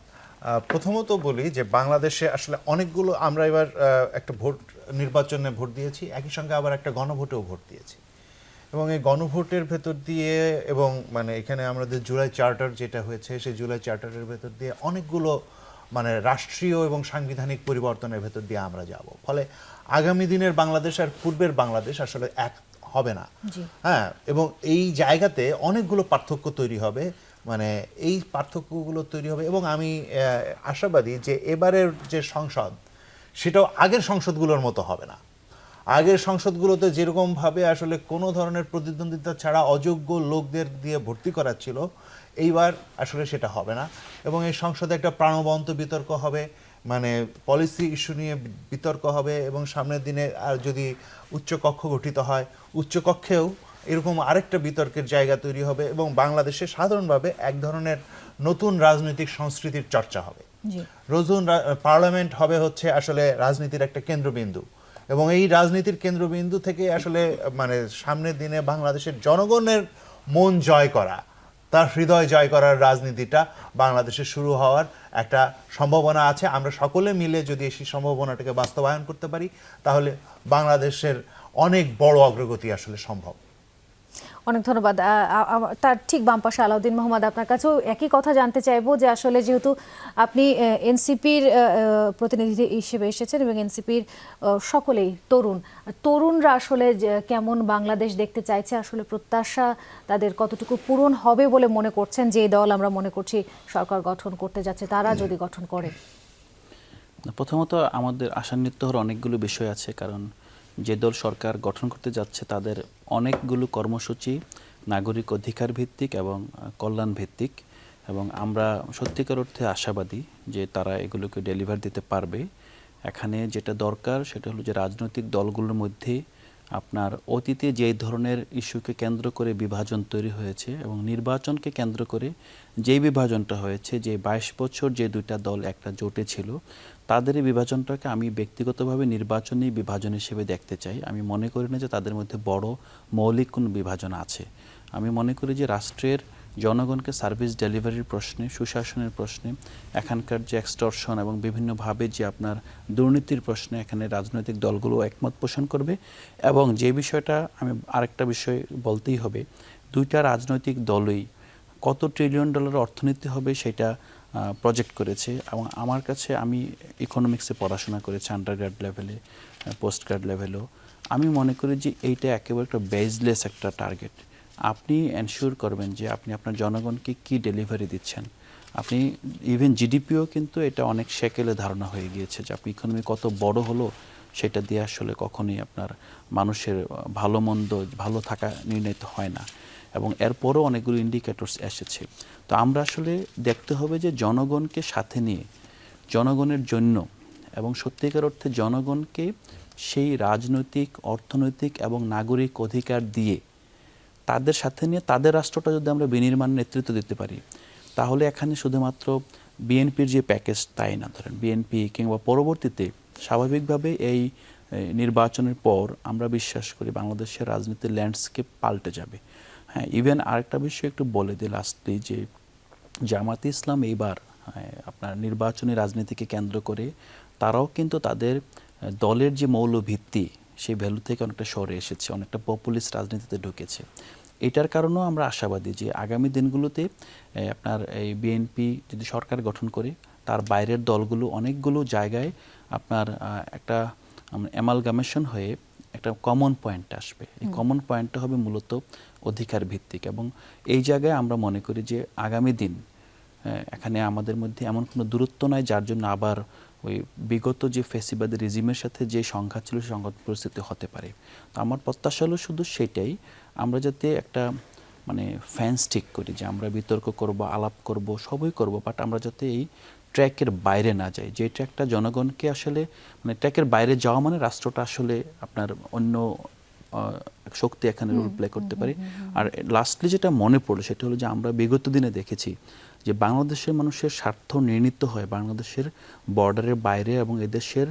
প্রথমত বলি যে বাংলাদেশে আসলে অনেকগুলো, আমরা এবার একটা নির্বাচনে ভোট দিয়েছি, একই সঙ্গে আবার একটা গণভোটেও ভোট দিয়েছি, এবং এই গণভোটের ভেতর দিয়ে এবং মানে এখানে আমাদের জুলাই চার্টার যেটা হয়েছে, সেই জুলাই চার্টারের ভেতর দিয়ে অনেকগুলো মানে রাষ্ট্রীয় এবং সাংবিধানিক পরিবর্তনের ভেতর দিয়ে আমরা যাব। ফলে আগামী দিনের বাংলাদেশ আর পূর্বের বাংলাদেশ আসলে এক হবে না। হ্যাঁ, এবং এই জায়গাতে অনেকগুলো পার্থক্য তৈরি হবে, মানে এই পার্থক্যগুলো তৈরি হবে। এবং আমি আশাবাদী যে এবারের যে সংসদ, সেটাও আগের সংসদগুলোর মতো হবে না। আগের সংসদগুলোতে যেরকমভাবে আসলে কোনো ধরনের প্রতিদ্বন্দ্বিতা ছাড়া অযোগ্য লোকদের দিয়ে ভর্তি করাচ্ছিল, এইবার আসলে সেটা হবে না। এবং এই সংসদে একটা প্রাণবন্ত বিতর্ক হবে, মানে পলিসি ইস্যু নিয়ে বিতর্ক হবে এবং সামনের দিনে আর যদি উচ্চকক্ষ গঠিত হয় উচ্চকক্ষেও এরকম আরেকটা বিতর্কের জায়গা তৈরি হবে এবং বাংলাদেশে সাধারণভাবে এক ধরনের নতুন রাজনৈতিক সংস্কৃতির চর্চা হবে। জি। নতুন পার্লামেন্ট হবে হচ্ছে আসলে রাজনীতির একটা কেন্দ্রবিন্দু এবং এই রাজনীতির কেন্দ্রবিন্দু থেকে আসলে মানে সামনের দিনে বাংলাদেশের জনগণের মন জয় করা, তার হৃদয় জয় করার রাজনীতিটা বাংলাদেশে শুরু হওয়ার একটা সম্ভাবনা আছে। আমরা সকলে মিলে যদি সেই সম্ভাবনাটাকে বাস্তবায়ন করতে পারি তাহলে বাংলাদেশের অনেক বড় অগ্রগতি আসলে সম্ভব। অনেক ধন্যবাদ। তার ঠিক বাম পাশে আলাউদ্দিন মোহাম্মদ, আপনার কাছেও একই কথা জানতে চাইবো যে আসলে যেহেতু আপনি এনসিপির প্রতিনিধি হিসেবে এসেছেন এবং এনসিপির সকলেই তরুণরা আসলে কেমন বাংলাদেশ দেখতে চাইছে, আসলে প্রত্যাশা তাদের কতটুকু পূরণ হবে বলে মনে করছেন যে দল আমরা মনে করছি সরকার গঠন করতে যাচ্ছে তারা যদি গঠন করে? প্রথমত আমাদের আশান্বিত হওয়ার অনেকগুলো বিষয় আছে, কারণ যে দল সরকার গঠন করতে যাচ্ছে তাদের অনেকগুলো কর্মসূচি নাগরিক অধিকার ভিত্তিক এবং কল্যাণ ভিত্তিক, এবং আমরা সত্যিকার অর্থে আশাবাদী যে তারা এগুলোকে ডেলিভার দিতে পারবে। এখানে যেটা দরকার সেটা হলো যে রাজনৈতিক দলগুলোর মধ্যে আপনার অতীতে যেই ধরনের ইস্যুকে কেন্দ্র করে বিভাজন তৈরি হয়েছে এবং নির্বাচনকে কেন্দ্র করে যেই বিভাজনটা হয়েছে, যে 22 বছর যে দুইটা দল একটা জোটে ছিল তাদের এই বিভাজনটাকে আমি ব্যক্তিগতভাবে নির্বাচনী বিভাজন হিসেবে দেখতে চাই। আমি মনে করি না যে তাদের মধ্যে বড় মৌলিক কোনো বিভাজন আছে। আমি মনে করি যে রাষ্ট্রের জনগণকে সার্ভিস ডেলিভারির প্রশ্নে, সুশাসনের প্রশ্নে, এখানকার যে এক্সটর্শন এবং বিভিন্নভাবে যে আপনার দুর্নীতির প্রশ্নে এখানে রাজনৈতিক দলগুলো একমত পোষণ করবে। এবং যে বিষয়টা আমি আরেকটা বিষয় বলতেই হবে, দুইটা রাজনৈতিক দলই কত ট্রিলিয়ন ডলার অর্থনীতি হবে সেটা প্রজেক্ট করেছে। এবং আমার কাছে, আমি ইকোনমিক্সে পড়াশোনা করেছি আন্ডারগ্রেড লেভেলে, পোস্ট গ্রেড লেভেলেও। আমি মনে করি যে এইটা একেবারে একটা বেজলেস একটা টার্গেট। আপনি এনশিওর করবেন যে আপনি আপনার জনগণকে কি ডেলিভারি দিচ্ছেন। আপনি ইভেন জিডিপিও কিন্তু এটা অনেক সেকেলে ধারণা হয়ে গিয়েছে যে আপনি ইকোনমি কত বড় হলো সেটা দিয়ে আসলে কখনোই আপনার মানুষের ভালো মন্দ, ভালো থাকা নির্ণীত হয় না। এবং এরপরও অনেকগুলো ইন্ডিকেটরস এসেছে। তো আমরা আসলে দেখতে হবে যে জনগণকে সাথে নিয়ে, জনগণের জন্য এবং সত্যিকার অর্থে জনগণকে সেই রাজনৈতিক, অর্থনৈতিক এবং নাগরিক অধিকার দিয়ে তাদের সাথে নিয়ে তাদের রাষ্ট্রটা যদি আমরা বিনির্মাণ নেতৃত্ব দিতে পারি, তাহলে এখানে শুধুমাত্র বিএনপির যে প্যাকেজ তাই না। ধরেন বিএনপি কিংবা পরবর্তীতে স্বাভাবিকভাবে এই নির্বাচনের পর আমরা বিশ্বাস করি বাংলাদেশের রাজনীতির ল্যান্ডস্কেপ পাল্টে যাবে। হ্যাঁ, ইভেন আরেকটা বিষয় একটু বলে দিই লাস্টলি, যে জামাতে ইসলাম এইবার আপনার নির্বাচনী রাজনীতিকে কেন্দ্র করে তারাও কিন্তু তাদের দলের যে মৌলভিত্তি সেই ভ্যালু থেকে অনেকটা সরে এসেছে, অনেকটা পপুলিস্ট রাজনীতিতে ঢুকেছে। এটার কারণেও আমরা আশাবাদী যে আগামী দিনগুলোতে আপনার এই বিএনপি যদি সরকার গঠন করে তার বাইরের দলগুলো অনেকগুলো জায়গায় আপনার একটা অ্যামালগামেশন হয়ে একটা কমন পয়েন্ট আসবে। এই কমন পয়েন্টটা হবে মূলত অধিকার ভিত্তিক। এবং এই জায়গায় আমরা মনে করি যে আগামী দিন এখানে আমাদের মধ্যে এমন কোনো দূরত্ব নাই যার জন্য আবার ওই বিগত যে ফ্যাসিবাদী রেজিমের সাথে যে সংঘাত ছিল সেই সংঘাত পরিস্থিতি হতে পারে। তো আমার প্রত্যাশা হলো শুধু সেটাই, আমরা যাতে একটা মানে ফ্যান্স ঠিক করি যে আমরা বিতর্ক করব, আলাপ করব, সবই করব, বাট আমরা যাতে এই ট্র্যাকের বাইরে না যাই। যে ট্র্যাকটা জনগণকে আসলে মানে ট্র্যাকের বাইরে যাওয়া মানে রাষ্ট্রটা আসলে আপনার অন্য শক্তি এখানে রোল প্লে করতে পারে। আর লাস্টলি যেটা মনে পড়লো সেটা হলো যে আমরা বিগত দিনে দেখেছি যে বাংলাদেশের মানুষের স্বার্থ নির্ণীত হয় বাংলাদেশের বর্ডারের বাইরে, এবং এদেশের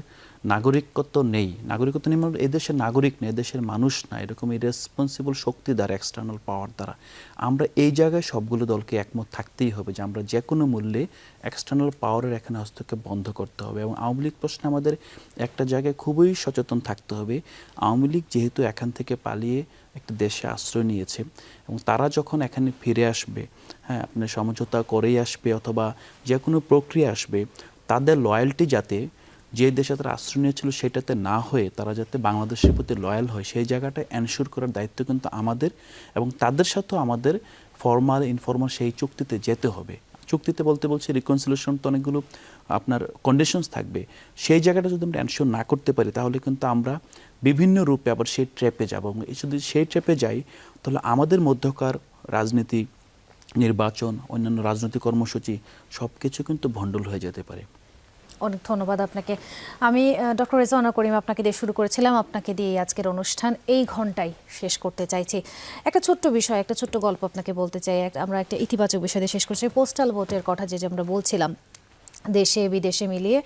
নাগরিকত্ব নেই, নাগরিকত্ব নেই মানে এদেশের নাগরিক নেই, এদেশের মানুষ না, এরকম ইরেসপন্সিবল শক্তি দ্বারা, এক্সটার্নাল পাওয়ার দ্বারা। আমরা এই জায়গায় সবগুলো দলকে একমত থাকতেই হবে যে আমরা যে কোনো মূল্যে এক্সটার্নাল পাওয়ারের এখানে হস্তক্ষেপ বন্ধ করতে হবে। এবং আওয়ামী লীগ প্রশ্নে আমাদের একটা জায়গায় খুবই সচেতন থাকতে হবে। আওয়ামী লীগ যেহেতু এখান থেকে পালিয়ে একটা দেশে আশ্রয় নিয়েছে এবং তারা যখন এখানে ফিরে আসবে, হ্যাঁ, আপনার সমঝোতা করেই আসবে অথবা যে কোনো প্রক্রিয়া আসবে, তাদের লয়্যালটি যাতে যে দেশে তারা আশ্রয় নিয়েছিল সেটাতে না হয়ে তারা যাতে বাংলাদেশের প্রতি লয়াল হয় সেই জায়গাটা এনশিওর করার দায়িত্ব কিন্তু আমাদের। এবং তাদের সাথেও আমাদের ফর্মাল ইনফর্মাল সেই চুক্তিতে যেতে হবে। চুক্তিতে বলতে বলছি রিকনসিলিয়েশন তো অনেকগুলো আপনার কন্ডিশনস থাকবে, সেই জায়গাটা যদি আমরা এনশিওর না করতে পারি তাহলে কিন্তু আমরা বিভিন্ন রূপে আবার সেই ট্র্যাপে যাব। এবং যদি সেই ট্র্যাপে যাই তাহলে আমাদের মধ্যকার রাজনীতি, নির্বাচন, অন্যান্য রাজনৈতিক কর্মসূচি সব কিছু কিন্তু ভণ্ডুল হয়ে যেতে পারে। অনেক ধন্যবাদ আপনাকে। আমি ডক্টর রেজওয়ানা করিম আপনাকে দিয়ে শুরু করেছিলাম, আপনাকে দিয়ে আজকের অনুষ্ঠান এই ঘন্টায় শেষ করতে চাইছি। একটা ছোট্ট বিষয়, একটা ছোট্ট গল্প আপনাকে বলতে চাই। আমরা একটা ইতিবাচক বিষয় দিয়ে শেষ করছি। পোস্টাল ভোটের কথা যে আমরা বলছিলাম, দেশে বিদেশে মিলিয়ে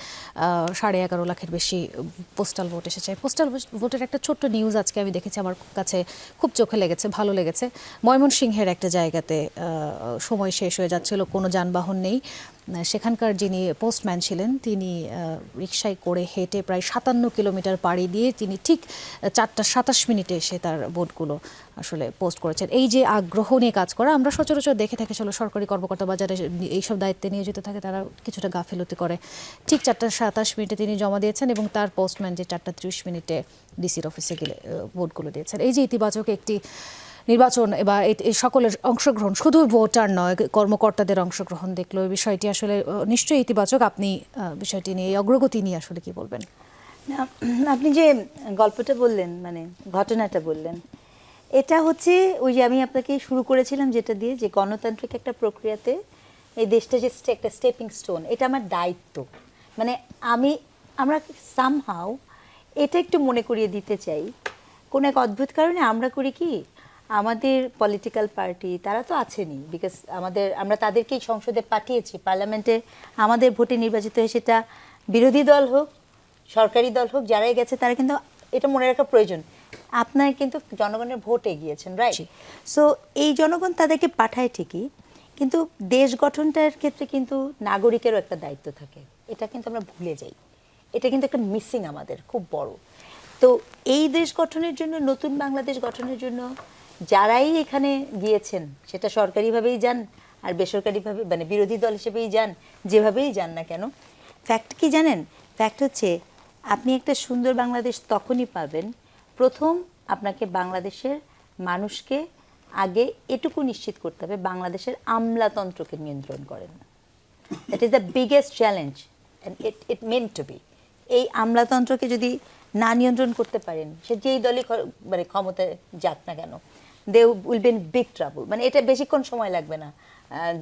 11.5 লাখের বেশি পোস্টাল ভোট এসেছে। পোস্টাল ভোটের একটা ছোট্ট নিউজ আজকে আমি দেখেছি, আমার কাছে খুব চোখে লেগেছে, ভালো লেগেছে। ময়মনসিংহের একটা জায়গাতে সময় শেষ হয়ে যাচ্ছিল, কোনো যানবাহন নেই। সেখানকার যিনি পোস্টম্যান ছিলেন তিনি রিকশায় করে হেঁটে প্রায় 57 কিলোমিটার পাড়ি দিয়ে তিনি ঠিক 4:27 এসে তার ভোটগুলো আসলে পোস্ট করেছেন। এই যে আগ্রহ নিয়ে কাজ করা, আমরা সচরাচর দেখে থাকি আসলে সরকারি কর্মকর্তা বা যারা এইসব দায়িত্বে নিয়োজিত থাকে তারা কিছুটা গাফিলতি করে। ঠিক 4:27 তিনি জমা দিয়েছেন এবং তার পোস্টম্যান যে 4:30 ডিসির অফিসে গেলে ভোটগুলো দিয়েছেন। এই যে ইতিবাচক একটি নির্বাচন বা এই সকলের অংশগ্রহণ, শুধু ভোটার নয় কর্মকর্তাদের অংশগ্রহণ দেখলো, এই বিষয়টি আসলে নিশ্চয়ই ইতিবাচক। আপনি বিষয়টি নিয়ে, এই অগ্রগতি নিয়ে আসলে কি বলবেন? না, আপনি যে গল্পটা বললেন, মানে ঘটনাটা বললেন, এটা হচ্ছে ওই যে আমি আপনাকে শুরু করেছিলাম যেটা দিয়ে, যে গণতান্ত্রিক একটা প্রক্রিয়াতে এই দেশটা যে একটা স্টেপিং স্টোন, এটা আমার দায়িত্ব। মানে আমরা সামহাও এটা একটু মনে করিয়ে দিতে চাই। কোনো এক অদ্ভুত কারণে আমরা করি কি, আমাদের পলিটিক্যাল পার্টি তারা তো আছেনই, বিকজ আমরা তাদেরকেই সংসদে পাঠিয়েছি, পার্লামেন্টে আমাদের ভোটে নির্বাচিত হয়ে, সেটা বিরোধী দল হোক সরকারি দল হোক, যারাই গেছে তারা কিন্তু, এটা মনে রাখা প্রয়োজন, আপনারা কিন্তু জনগণের ভোটে গিয়েছেন, রাইট? সো এই জনগণ তাদেরকে পাঠায় ঠিকই, কিন্তু দেশ গঠনটার ক্ষেত্রে কিন্তু নাগরিকেরও একটা দায়িত্ব থাকে। এটা কিন্তু আমরা ভুলে যাই, এটা কিন্তু একটা মিসিং আমাদের খুব বড়। তো এই দেশ গঠনের জন্য, নতুন বাংলাদেশ গঠনের জন্য যারাই এখানে গিয়েছেন, সেটা সরকারিভাবেই যান আর বেসরকারিভাবে, মানে বিরোধী দল হিসেবেই যান, যেভাবেই যান না কেন, ফ্যাক্ট কি জানেন? ফ্যাক্ট হচ্ছে আপনি একটা সুন্দর বাংলাদেশ তখনই পাবেন, প্রথম আপনাকে বাংলাদেশের মানুষকে আগে এটুকু নিশ্চিত করতে হবে, বাংলাদেশের আমলাতন্ত্রকে নিয়ন্ত্রণ করেন। That is the biggest challenge and it meant to be. এই আমলাতন্ত্রকে যদি না নিয়ন্ত্রণ করতে পারেন, সে যেই দলই মানে ক্ষমতায় যাক না কেন, they will be in big trouble. মানে এটা বেশিক্ষণ সময় লাগবে না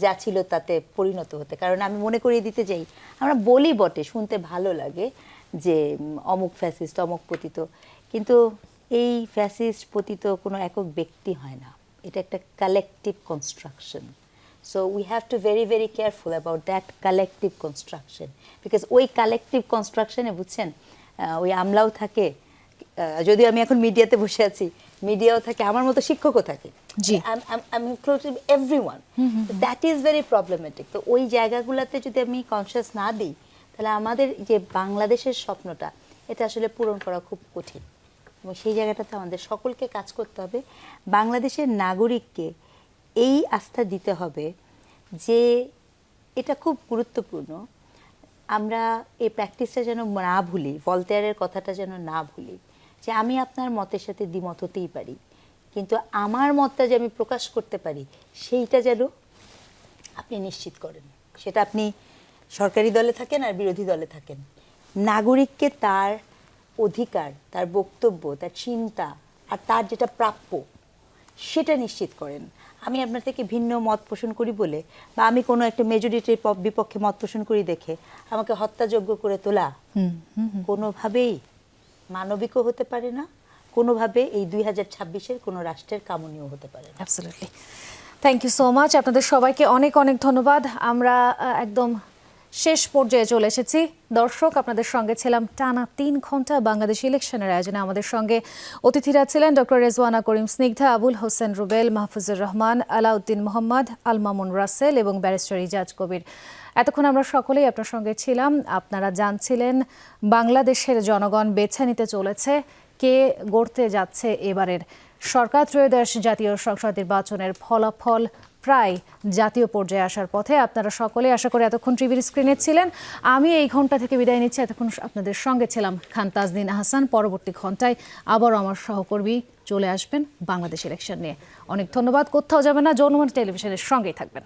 যা ছিল তাতে পরিণত হতে। কারণ আমি মনে করিয়ে দিতে চাই, আমরা বলি বটে, শুনতে ভালো লাগে যে অমুক ফ্যাসিস্ট, অমুক পতিত, কিন্তু এই ফ্যাসিস্ট পতিত কোনো একক ব্যক্তি হয় না, এটা একটা collective construction. So we have to very, very careful about that collective construction, because ওই কালেকটিভ কনস্ট্রাকশনে বুঝছেন ওই আমলাও থাকে, যদিও আমি এখন মিডিয়াতে বসে আছি, মিডিয়াও থাকে, আমার মতো শিক্ষকও থাকে, জি, আমি including everyone. That is very problematic. তো ওই জায়গাগুলোতে যদি আমি কনসিয়াস না দিই, তাহলে আমাদের যে বাংলাদেশের স্বপ্নটা, এটা আসলে পূরণ করা খুব কঠিন। এবং সেই জায়গাটাতে আমাদের সকলকে কাজ করতে হবে, বাংলাদেশের নাগরিককে এই আস্থা দিতে হবে যে এটা খুব গুরুত্বপূর্ণ, আমরা এই প্র্যাকটিসটা যেন না ভুলি, ভলতেয়ারের কথাটা যেন না ভুলি, যে আমি আপনার মতের সাথে দ্বিমত হতেই পারি, কিন্তু আমার মতটা যে আমি প্রকাশ করতে পারি, সেইটা যেন আপনি নিশ্চিত করেন। সেটা আপনি সরকারি দলে থাকেন আর বিরোধী দলে থাকেন, নাগরিককে তার অধিকার, তার বক্তব্য, তার চিন্তা আর তার যেটা প্রাপ্য, সেটা নিশ্চিত করেন। আমি আপনার থেকে ভিন্ন মত পোষণ করি বলে, বা আমি কোনো একটা মেজরিটির বিপক্ষে মত পোষণ করি দেখে আমাকে হত্যাযোগ্য করে তোলা কোনোভাবেই মানবিকও হতে পারে না, কোনোভাবে এই 2026-এর কোনো রাষ্ট্রের কামনীয় হতে পারে না। Absolutely. Thank you so much. আপনাদের সবাইকে অনেক অনেক ধন্যবাদ। আমরা একদম শেষ পর্যায়ে চলে এসেছি। দর্শক, আপনাদের সঙ্গে ছিলাম টানা 3 ঘন্টা বাংলাদেশ ইলেকশনের আয়োজনে। আমাদের সঙ্গে অতিথিরা ছিলেন ডক্টর রেজওয়ানা করিম স্নিগ্ধা, আবুল হোসেন রুবেল, মাহফুজুর রহমান, আলাউদ্দিন মোহাম্মদ, আল মামুন রাসেল এবং ব্যারিস্টার ইজাজ কবির। এতক্ষণ আমরা সকলেই আপনার সঙ্গে ছিলাম। আপনারা জানছিলেন বাংলাদেশের জনগণ বেছে নিতে চলেছে কে গড়তে যাচ্ছে এবারের সরকার। ত্রয়োদশ জাতীয় সংসদ নির্বাচনের ফলাফল প্রায় জাতীয় পর্যায়ে আসার পথে। আপনারা সকলে আশা করি এতক্ষণ টিভির স্ক্রিনে ছিলেন। আমি এই ঘন্টা থেকে বিদায় নিচ্ছি। এতক্ষণ আপনাদের সঙ্গে ছিলাম খান তাজদিন আহসান। পরবর্তী ঘন্টায় আবারও আমার সহকর্মী চলে আসবেন বাংলাদেশ ইলেকশন নিয়ে। অনেক ধন্যবাদ। কোথাও যাবেন না, যৌনমন টেলিভিশনের সঙ্গেই থাকবেন।